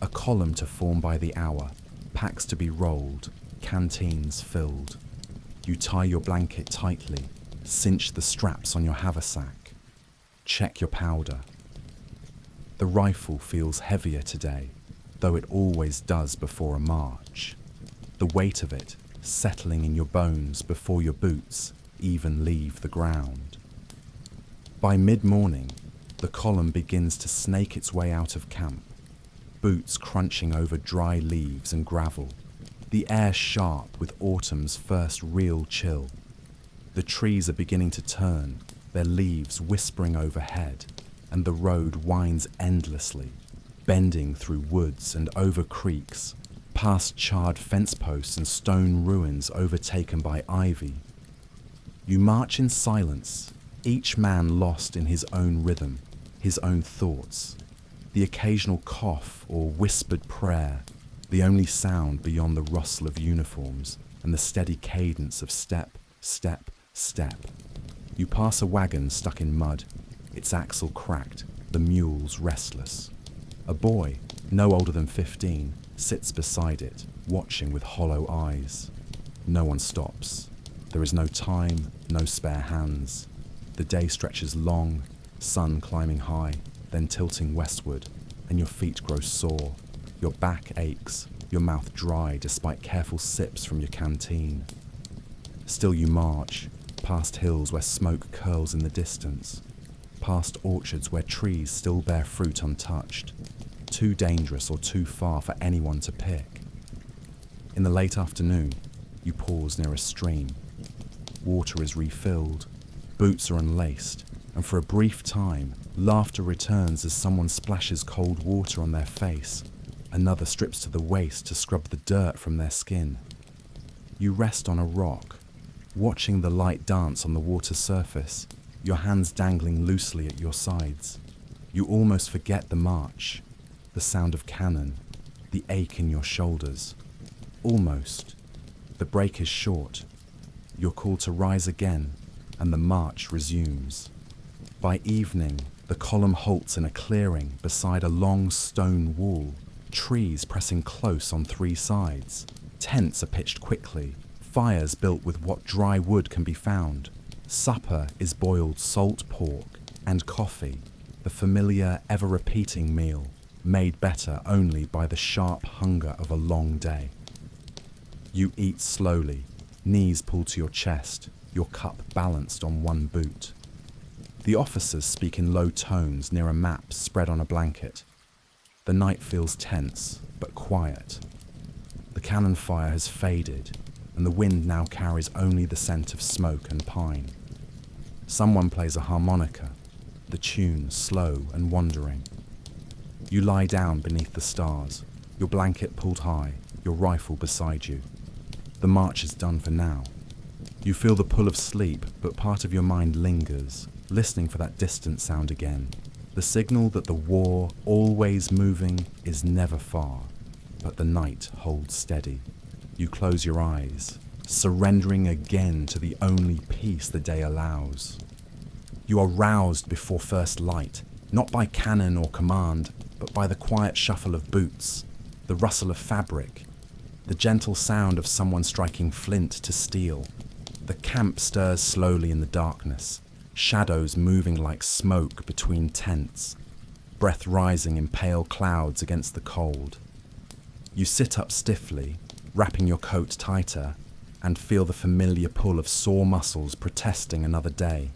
A column to form by the hour, packs to be rolled, canteens filled. You tie your blanket tightly, cinch the straps on your haversack. Check your powder. The rifle feels heavier today, though it always does before a march. The weight of it settling in your bones before your boots even leave the ground. By mid-morning, the column begins to snake its way out of camp, boots crunching over dry leaves and gravel, the air sharp with autumn's first real chill. The trees are beginning to turn, their leaves whispering overhead, and the road winds endlessly, bending through woods and over creeks, past charred fence posts and stone ruins overtaken by ivy. You march in silence, each man lost in his own rhythm, his own thoughts, the occasional cough or whispered prayer, the only sound beyond the rustle of uniforms and the steady cadence of step, step, step. You pass a wagon stuck in mud, its axle cracked, the mules restless. A boy, no older than 15, sits beside it, watching with hollow eyes. No one stops. There is no time, no spare hands. The day stretches long, sun climbing high, then tilting westward, and your feet grow sore. Your back aches, your mouth dry despite careful sips from your canteen. Still you march, past hills where smoke curls in the distance, past orchards where trees still bear fruit untouched, too dangerous or too far for anyone to pick. In the late afternoon, you pause near a stream. Water is refilled, boots are unlaced, and for a brief time, laughter returns as someone splashes cold water on their face. Another strips to the waist to scrub the dirt from their skin. You rest on a rock, watching the light dance on the water surface, your hands dangling loosely at your sides. You almost forget the march, the sound of cannon, the ache in your shoulders. Almost. The break is short. You're called to rise again, and the march resumes. By evening, the column halts in a clearing beside a long stone wall, trees pressing close on three sides. Tents are pitched quickly, fires built with what dry wood can be found. Supper is boiled salt pork and coffee, the familiar, ever-repeating meal, made better only by the sharp hunger of a long day. You eat slowly, knees pulled to your chest, your cup balanced on one boot. The officers speak in low tones near a map spread on a blanket. The night feels tense, but quiet. The cannon fire has faded, and the wind now carries only the scent of smoke and pine. Someone plays a harmonica, the tune slow and wandering. You lie down beneath the stars, your blanket pulled high, your rifle beside you. The march is done for now. You feel the pull of sleep, but part of your mind lingers, listening for that distant sound again. The signal that the war, always moving, is never far, but the night holds steady. You close your eyes, surrendering again to the only peace the day allows. You are roused before first light, not by cannon or command, but by the quiet shuffle of boots, the rustle of fabric, the gentle sound of someone striking flint to steel. The camp stirs slowly in the darkness, shadows moving like smoke between tents, breath rising in pale clouds against the cold. You sit up stiffly, wrapping your coat tighter, and feel the familiar pull of sore muscles protesting another day.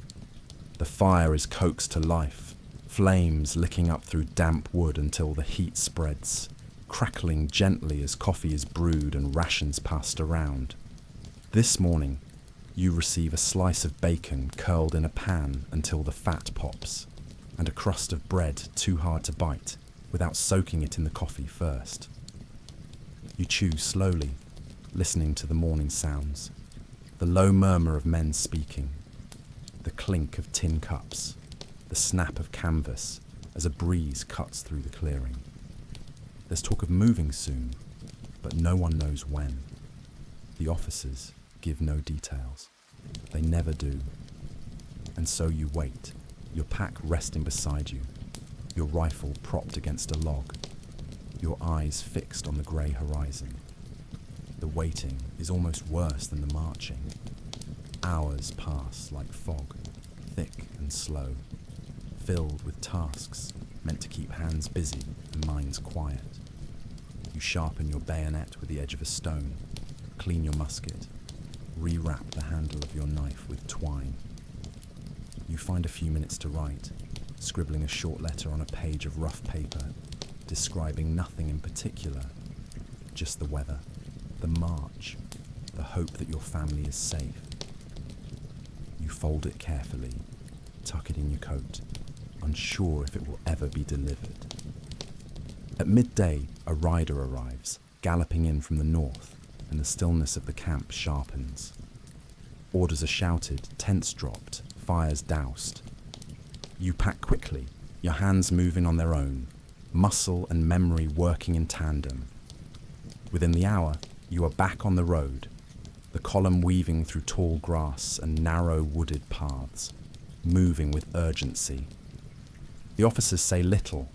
The fire is coaxed to life, flames licking up through damp wood until the heat spreads, crackling gently as coffee is brewed and rations passed around. This morning, you receive a slice of bacon curled in a pan until the fat pops, and a crust of bread too hard to bite without soaking it in the coffee first. You chew slowly, listening to the morning sounds, the low murmur of men speaking, the clink of tin cups, the snap of canvas as a breeze cuts through the clearing. There's talk of moving soon, but no one knows when. The officers give no details. They never do. And so you wait, your pack resting beside you, your rifle propped against a log, your eyes fixed on the grey horizon. The waiting is almost worse than the marching. Hours pass like fog, thick and slow, filled with tasks meant to keep hands busy and minds quiet. You sharpen your bayonet with the edge of a stone, clean your musket, rewrap the handle of your knife with twine. You find a few minutes to write, scribbling a short letter on a page of rough paper, describing nothing in particular, just the weather, the march, the hope that your family is safe. You fold it carefully, tuck it in your coat, unsure if it will ever be delivered. At midday, a rider arrives, galloping in from the north, and the stillness of the camp sharpens. Orders are shouted, tents dropped, fires doused. You pack quickly, your hands moving on their own, muscle and memory working in tandem. Within the hour, you are back on the road, the column weaving through tall grass and narrow wooded paths, moving with urgency. The officers say little,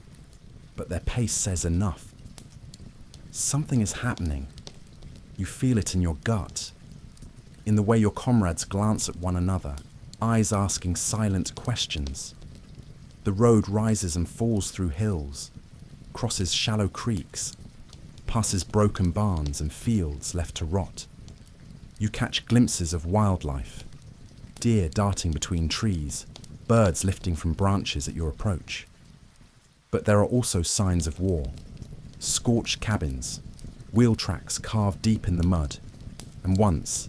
but their pace says enough. Something is happening. You feel it in your gut, in the way your comrades glance at one another, eyes asking silent questions. The road rises and falls through hills, crosses shallow creeks, passes broken barns and fields left to rot. You catch glimpses of wildlife, deer darting between trees, birds lifting from branches at your approach. But there are also signs of war, scorched cabins, wheel tracks carved deep in the mud, and once,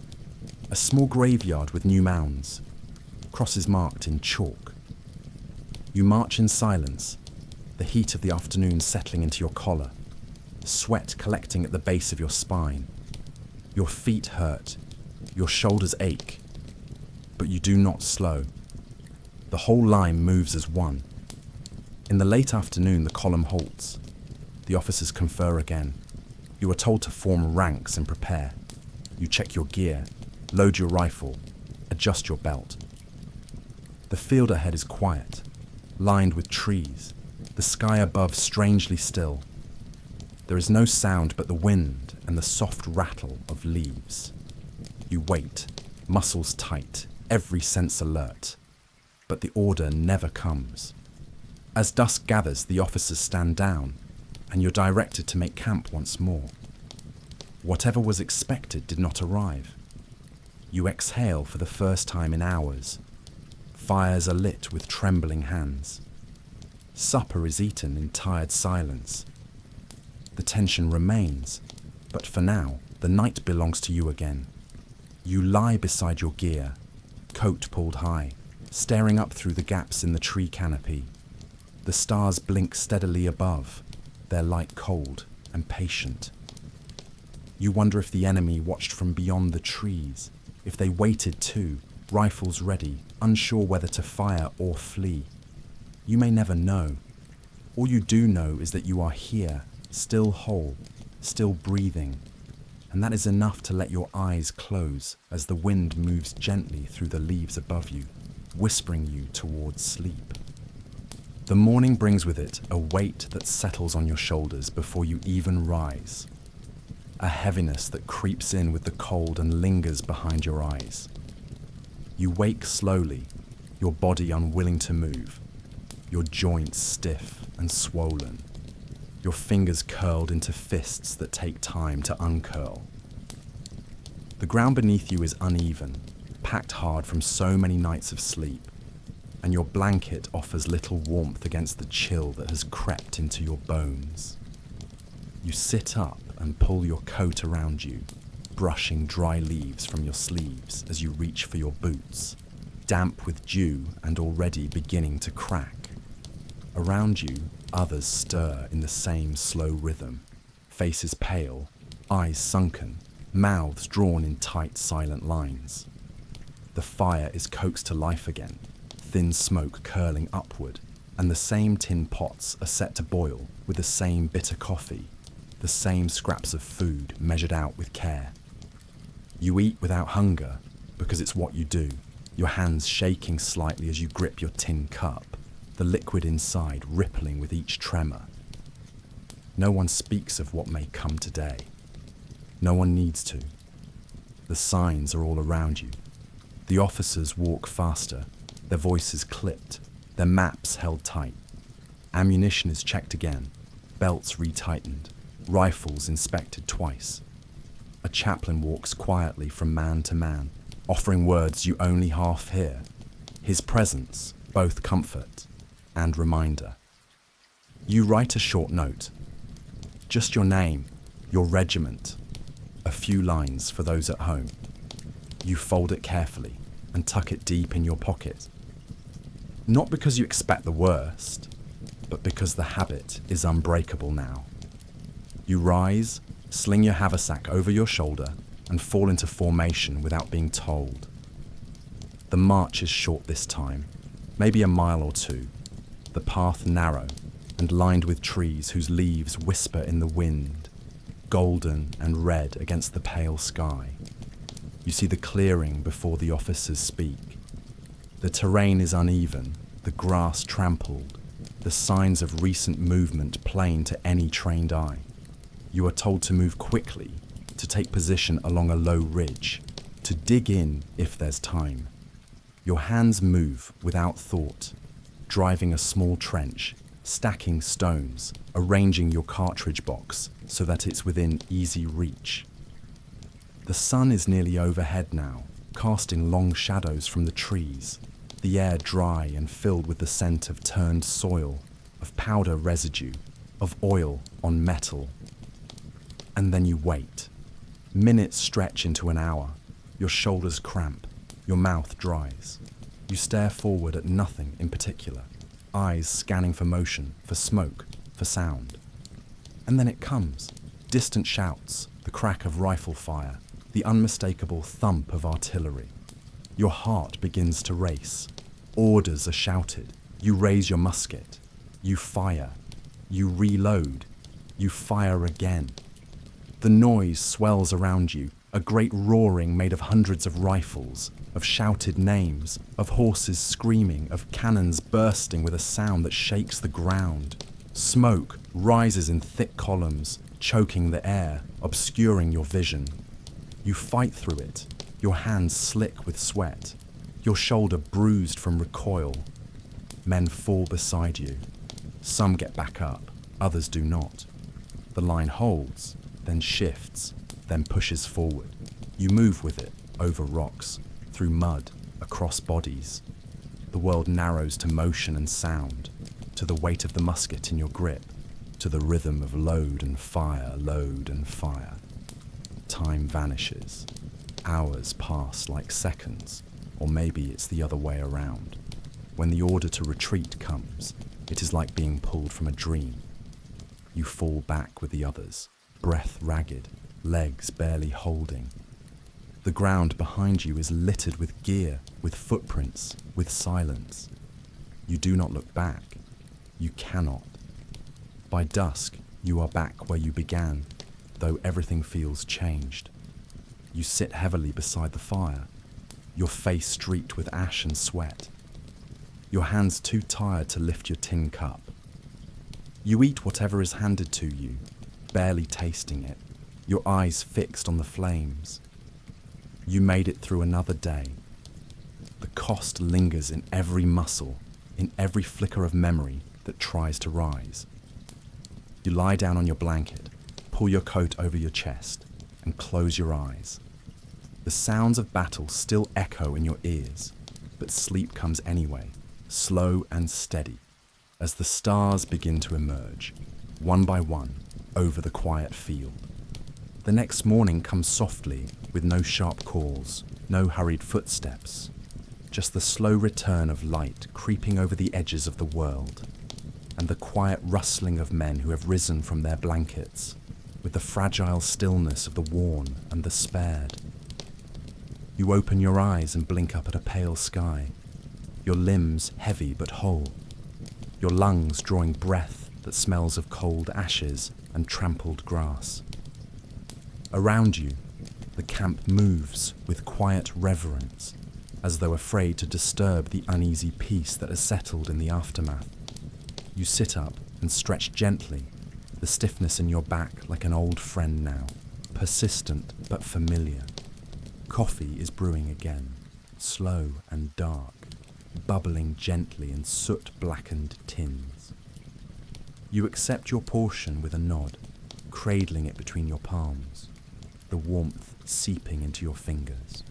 a small graveyard with new mounds, crosses marked in chalk. You march in silence, the heat of the afternoon settling into your collar, sweat collecting at the base of your spine. Your feet hurt, your shoulders ache, but you do not slow. The whole line moves as one. In the late afternoon, the column halts. The officers confer again. You are told to form ranks and prepare. You check your gear, load your rifle, adjust your belt. The field ahead is quiet, lined with trees, the sky above strangely still. There is no sound but the wind and the soft rattle of leaves. You wait, muscles tight, every sense alert, but the order never comes. As dusk gathers, the officers stand down, and you're directed to make camp once more. Whatever was expected did not arrive. You exhale for the first time in hours. Fires are lit with trembling hands. Supper is eaten in tired silence. The tension remains, but for now, the night belongs to you again. You lie beside your gear, coat pulled high, staring up through the gaps in the tree canopy. The stars blink steadily above, their light cold and patient. You wonder if the enemy watched from beyond the trees, if they waited too, rifles ready, unsure whether to fire or flee. You may never know. All you do know is that you are here, still whole, still breathing, and that is enough to let your eyes close as the wind moves gently through the leaves above you, whispering you towards sleep. The morning brings with it a weight that settles on your shoulders before you even rise, a heaviness that creeps in with the cold and lingers behind your eyes. You wake slowly, your body unwilling to move, your joints stiff and swollen, your fingers curled into fists that take time to uncurl. The ground beneath you is uneven, packed hard from so many nights of sleep, and your blanket offers little warmth against the chill that has crept into your bones. You sit up and pull your coat around you, brushing dry leaves from your sleeves as you reach for your boots, damp with dew and already beginning to crack. Around you, others stir in the same slow rhythm, faces pale, eyes sunken, mouths drawn in tight, silent lines. The fire is coaxed to life again, thin smoke curling upward, and the same tin pots are set to boil with the same bitter coffee, the same scraps of food measured out with care. You eat without hunger because it's what you do, your hands shaking slightly as you grip your tin cup, the liquid inside rippling with each tremor. No one speaks of what may come today. No one needs to. The signs are all around you. The officers walk faster, their voices clipped, their maps held tight. Ammunition is checked again, belts retightened, rifles inspected twice. A chaplain walks quietly from man to man, offering words you only half hear. His presence, both comfort and reminder. You write a short note. Just your name, your regiment, a few lines for those at home. You fold it carefully and tuck it deep in your pocket. Not because you expect the worst, but because the habit is unbreakable now. You rise, sling your haversack over your shoulder, and fall into formation without being told. The march is short this time, maybe a mile or two, the path narrow and lined with trees whose leaves whisper in the wind, golden and red against the pale sky. You see the clearing before the officers speak. The terrain is uneven, the grass trampled, the signs of recent movement plain to any trained eye. You are told to move quickly, to take position along a low ridge, to dig in if there's time. Your hands move without thought, driving a small trench, stacking stones, arranging your cartridge box so that it's within easy reach. The sun is nearly overhead now, casting long shadows from the trees, the air dry and filled with the scent of turned soil, of powder residue, of oil on metal. And then you wait. Minutes stretch into an hour. Your shoulders cramp. Your mouth dries. You stare forward at nothing in particular, eyes scanning for motion, for smoke, for sound. And then it comes. Distant shouts, the crack of rifle fire, the unmistakable thump of artillery. Your heart begins to race. Orders are shouted. You raise your musket. You fire. You reload. You fire again. The noise swells around you, a great roaring made of hundreds of rifles, of shouted names, of horses screaming, of cannons bursting with a sound that shakes the ground. Smoke rises in thick columns, choking the air, obscuring your vision. You fight through it, your hands slick with sweat, your shoulder bruised from recoil. Men fall beside you. Some get back up, others do not. The line holds, then shifts, then pushes forward. You move with it, over rocks, through mud, across bodies. The world narrows to motion and sound, to the weight of the musket in your grip, to the rhythm of load and fire, load and fire. Time vanishes. Hours pass like seconds, or maybe it's the other way around. When the order to retreat comes, it is like being pulled from a dream. You fall back with the others, breath ragged, legs barely holding. The ground behind you is littered with gear, with footprints, with silence. You do not look back. You cannot. By dusk, you are back where you began, though everything feels changed. You sit heavily beside the fire, your face streaked with ash and sweat, your hands too tired to lift your tin cup. You eat whatever is handed to you, barely tasting it, your eyes fixed on the flames. You made it through another day. The cost lingers in every muscle, in every flicker of memory that tries to rise. You lie down on your blanket, pull your coat over your chest, and close your eyes. The sounds of battle still echo in your ears, but sleep comes anyway, slow and steady, as the stars begin to emerge, one by one, over the quiet field. The next morning comes softly, with no sharp calls, no hurried footsteps, just the slow return of light creeping over the edges of the world, and the quiet rustling of men who have risen from their blankets, with the fragile stillness of the worn and the spared. You open your eyes and blink up at a pale sky, your limbs heavy but whole, your lungs drawing breath that smells of cold ashes and trampled grass. Around you, the camp moves with quiet reverence, as though afraid to disturb the uneasy peace that has settled in the aftermath. You sit up and stretch gently, the stiffness in your back like an old friend now, persistent but familiar. Coffee is brewing again, slow and dark, bubbling gently in soot-blackened tins. You accept your portion with a nod, cradling it between your palms, the warmth seeping into your fingers.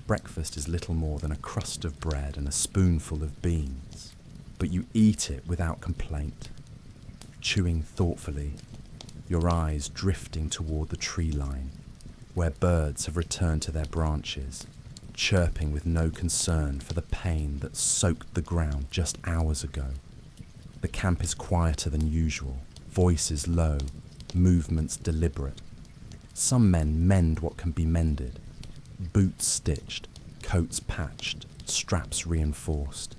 Breakfast is little more than a crust of bread and a spoonful of beans, but you eat it without complaint, chewing thoughtfully, your eyes drifting toward the tree line, where birds have returned to their branches, chirping with no concern for the pain that soaked the ground just hours ago. The camp is quieter than usual, voices low, movements deliberate. Some men mend what can be mended, boots stitched, coats patched, straps reinforced.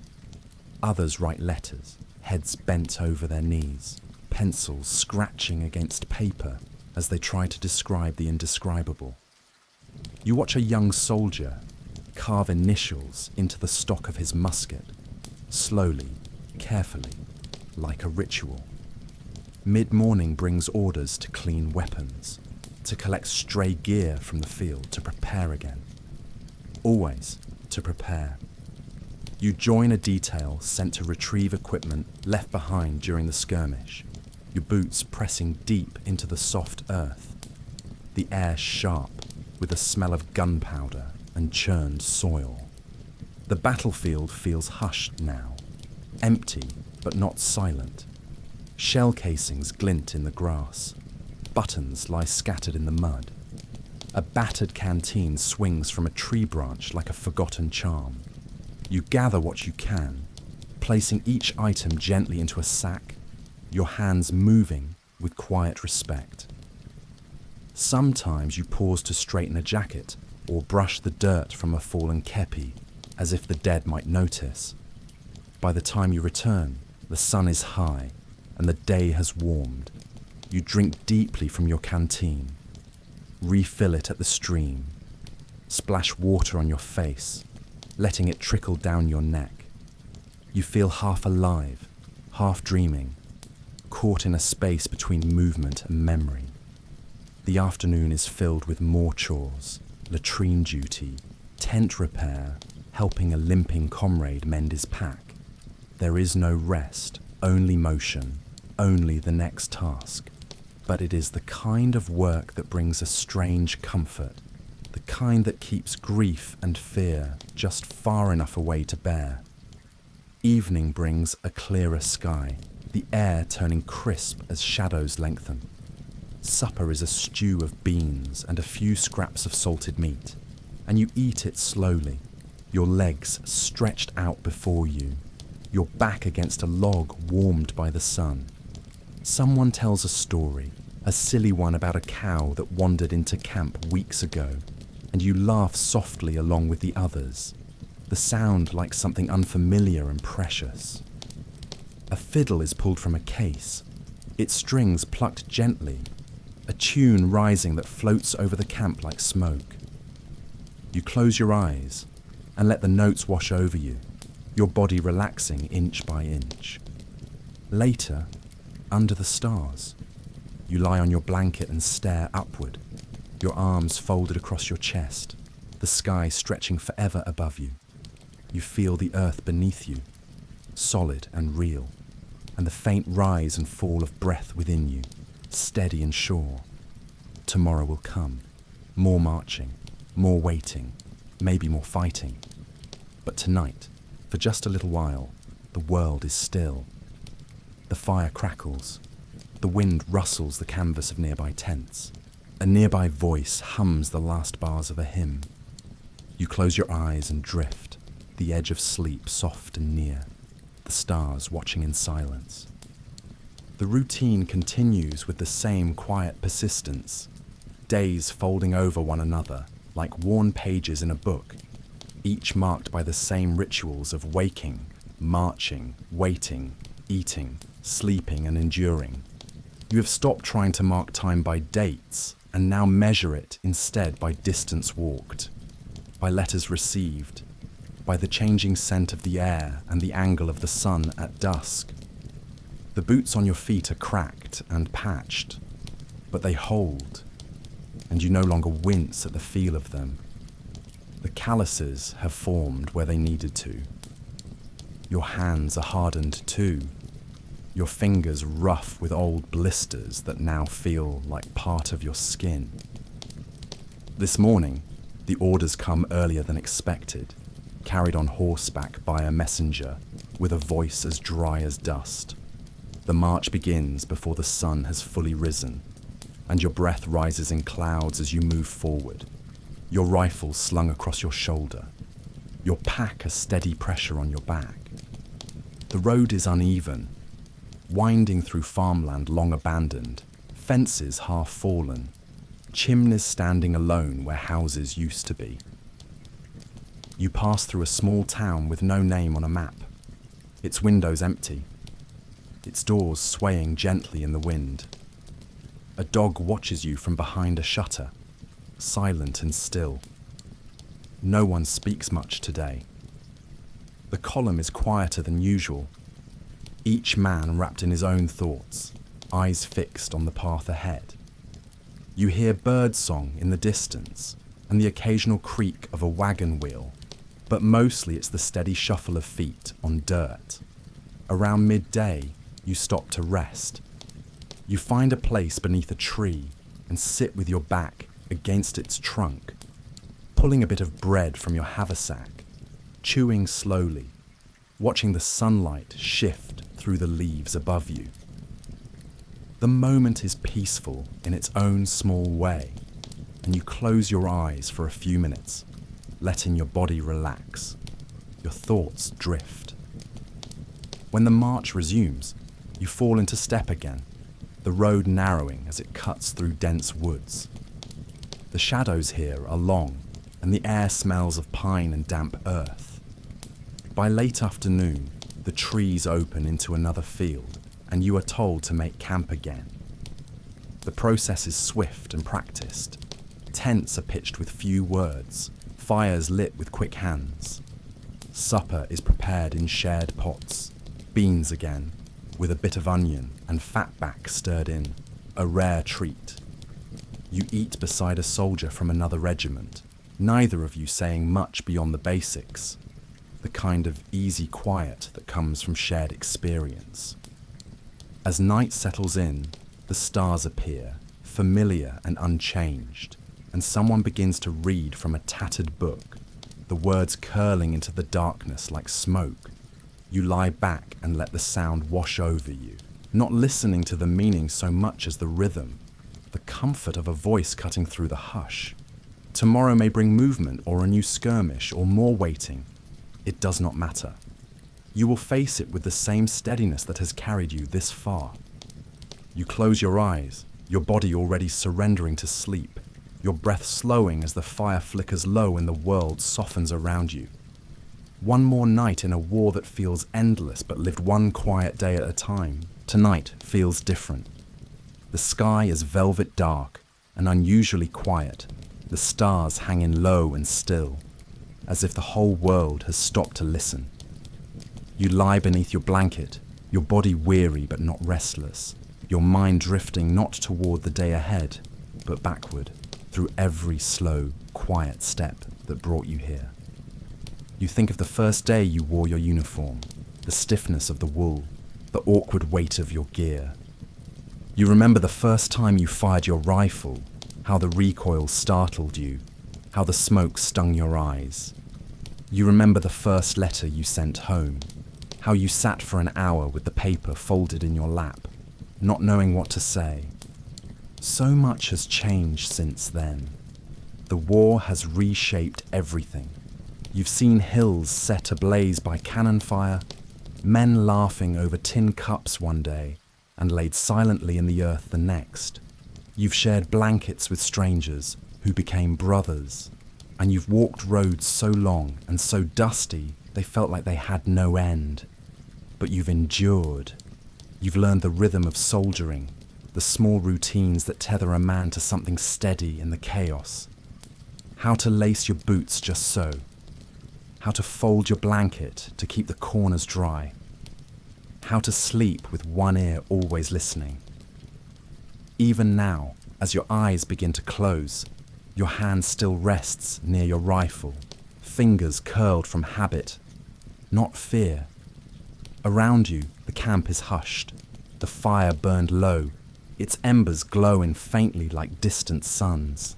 Others write letters, heads bent over their knees, pencils scratching against paper as they try to describe the indescribable. You watch a young soldier carve initials into the stock of his musket, slowly, carefully, like a ritual. Mid-morning brings orders to clean weapons, to collect stray gear from the field, to prepare again. Always to prepare. You join a detail sent to retrieve equipment left behind during the skirmish, your boots pressing deep into the soft earth, the air sharp with the smell of gunpowder and churned soil. The battlefield feels hushed now, empty but not silent. Shell casings glint in the grass. Buttons lie scattered in the mud. A battered canteen swings from a tree branch like a forgotten charm. You gather what you can, placing each item gently into a sack, your hands moving with quiet respect. Sometimes you pause to straighten a jacket or brush the dirt from a fallen kepi, as if the dead might notice. By the time you return, the sun is high and the day has warmed. You drink deeply from your canteen, refill it at the stream, splash water on your face, letting it trickle down your neck. You feel half alive, half dreaming, caught in a space between movement and memory. The afternoon is filled with more chores, latrine duty, tent repair, helping a limping comrade mend his pack. There is no rest, only motion, only the next task. But it is the kind of work that brings a strange comfort, the kind that keeps grief and fear just far enough away to bear. Evening brings a clearer sky, the air turning crisp as shadows lengthen. Supper is a stew of beans and a few scraps of salted meat, and you eat it slowly, your legs stretched out before you, your back against a log warmed by the sun. Someone tells a story, a silly one about a cow that wandered into camp weeks ago, and you laugh softly along with the others, the sound like something unfamiliar and precious. A fiddle is pulled from a case, its strings plucked gently, a tune rising that floats over the camp like smoke. You close your eyes and let the notes wash over you, your body relaxing inch by inch. Later, under the stars, you lie on your blanket and stare upward, your arms folded across your chest, the sky stretching forever above you. You feel the earth beneath you, solid and real, and the faint rise and fall of breath within you, steady and sure. Tomorrow will come, more marching, more waiting, maybe more fighting. But tonight, for just a little while, the world is still. The fire crackles, the wind rustles the canvas of nearby tents. A nearby voice hums the last bars of a hymn. You close your eyes and drift, the edge of sleep soft and near, the stars watching in silence. The routine continues with the same quiet persistence, days folding over one another like worn pages in a book, each marked by the same rituals of waking, marching, waiting, eating, sleeping and enduring. You have stopped trying to mark time by dates and now measure it instead by distance walked, by letters received, by the changing scent of the air and the angle of the sun at dusk. The boots on your feet are cracked and patched, but they hold, and you no longer wince at the feel of them. The calluses have formed where they needed to. Your hands are hardened too, your fingers rough with old blisters that now feel like part of your skin. This morning, the orders come earlier than expected, carried on horseback by a messenger with a voice as dry as dust. The march begins before the sun has fully risen, and your breath rises in clouds as you move forward, your rifle slung across your shoulder, your pack a steady pressure on your back. The road is uneven, winding through farmland long abandoned, fences half fallen, chimneys standing alone where houses used to be. You pass through a small town with no name on a map, its windows empty, its doors swaying gently in the wind. A dog watches you from behind a shutter, silent and still. No one speaks much today. The column is quieter than usual, each man wrapped in his own thoughts, eyes fixed on the path ahead. You hear birdsong in the distance and the occasional creak of a wagon wheel, but mostly it's the steady shuffle of feet on dirt. Around midday, you stop to rest. You find a place beneath a tree and sit with your back against its trunk, pulling a bit of bread from your haversack, chewing slowly, watching the sunlight shift through the leaves above you. The moment is peaceful in its own small way, and you close your eyes for a few minutes, letting your body relax, your thoughts drift. When the march resumes, you fall into step again, the road narrowing as it cuts through dense woods. The shadows here are long, and the air smells of pine and damp earth. By late afternoon, the trees open into another field, and you are told to make camp again. The process is swift and practiced. Tents are pitched with few words, fires lit with quick hands. Supper is prepared in shared pots, beans again, with a bit of onion and fatback stirred in, a rare treat. You eat beside a soldier from another regiment, neither of you saying much beyond the basics, the kind of easy quiet that comes from shared experience. As night settles in, the stars appear, familiar and unchanged, and someone begins to read from a tattered book, the words curling into the darkness like smoke. You lie back and let the sound wash over you, not listening to the meaning so much as the rhythm, the comfort of a voice cutting through the hush. Tomorrow may bring movement or a new skirmish or more waiting. It does not matter. You will face it with the same steadiness that has carried you this far. You close your eyes, your body already surrendering to sleep, your breath slowing as the fire flickers low and the world softens around you. One more night in a war that feels endless but lived one quiet day at a time. Tonight feels different. The sky is velvet dark and unusually quiet, the stars hanging low and still, as if the whole world has stopped to listen. You lie beneath your blanket, your body weary but not restless, your mind drifting not toward the day ahead, but backward, through every slow, quiet step that brought you here. You think of the first day you wore your uniform, the stiffness of the wool, the awkward weight of your gear. You remember the first time you fired your rifle, how the recoil startled you, how the smoke stung your eyes. You remember the first letter you sent home, how you sat for an hour with the paper folded in your lap, not knowing what to say. So much has changed since then. The war has reshaped everything. You've seen hills set ablaze by cannon fire, men laughing over tin cups one day and laid silently in the earth the next. You've shared blankets with strangers who became brothers, and you've walked roads so long and so dusty they felt like they had no end. But you've endured. You've learned the rhythm of soldiering, the small routines that tether a man to something steady in the chaos. How to lace your boots just so. How to fold your blanket to keep the corners dry. How to sleep with one ear always listening. Even now, as your eyes begin to close, your hand still rests near your rifle, fingers curled from habit, not fear. Around you, the camp is hushed. The fire burned low, its embers glowing faintly like distant suns.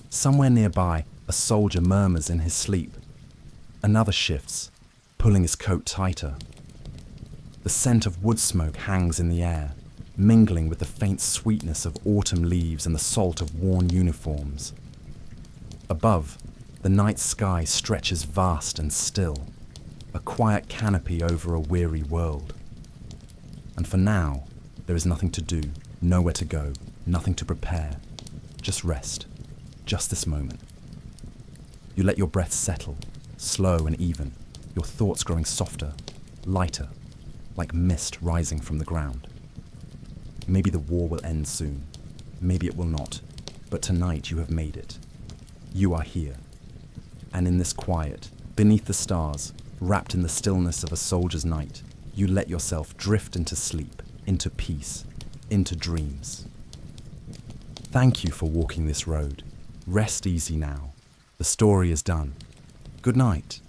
Somewhere nearby, a soldier murmurs in his sleep. Another shifts, pulling his coat tighter. The scent of wood smoke hangs in the air, mingling with the faint sweetness of autumn leaves and the salt of worn uniforms. Above, the night sky stretches vast and still, a quiet canopy over a weary world. And for now, there is nothing to do, nowhere to go, nothing to prepare. Just rest, just this moment. You let your breath settle, slow and even, your thoughts growing softer, lighter, like mist rising from the ground. Maybe the war will end soon, maybe it will not, but tonight you have made it. You are here. And in this quiet, beneath the stars, wrapped in the stillness of a soldier's night, you let yourself drift into sleep, into peace, into dreams. Thank you for walking this road. Rest easy now. The story is done. Good night.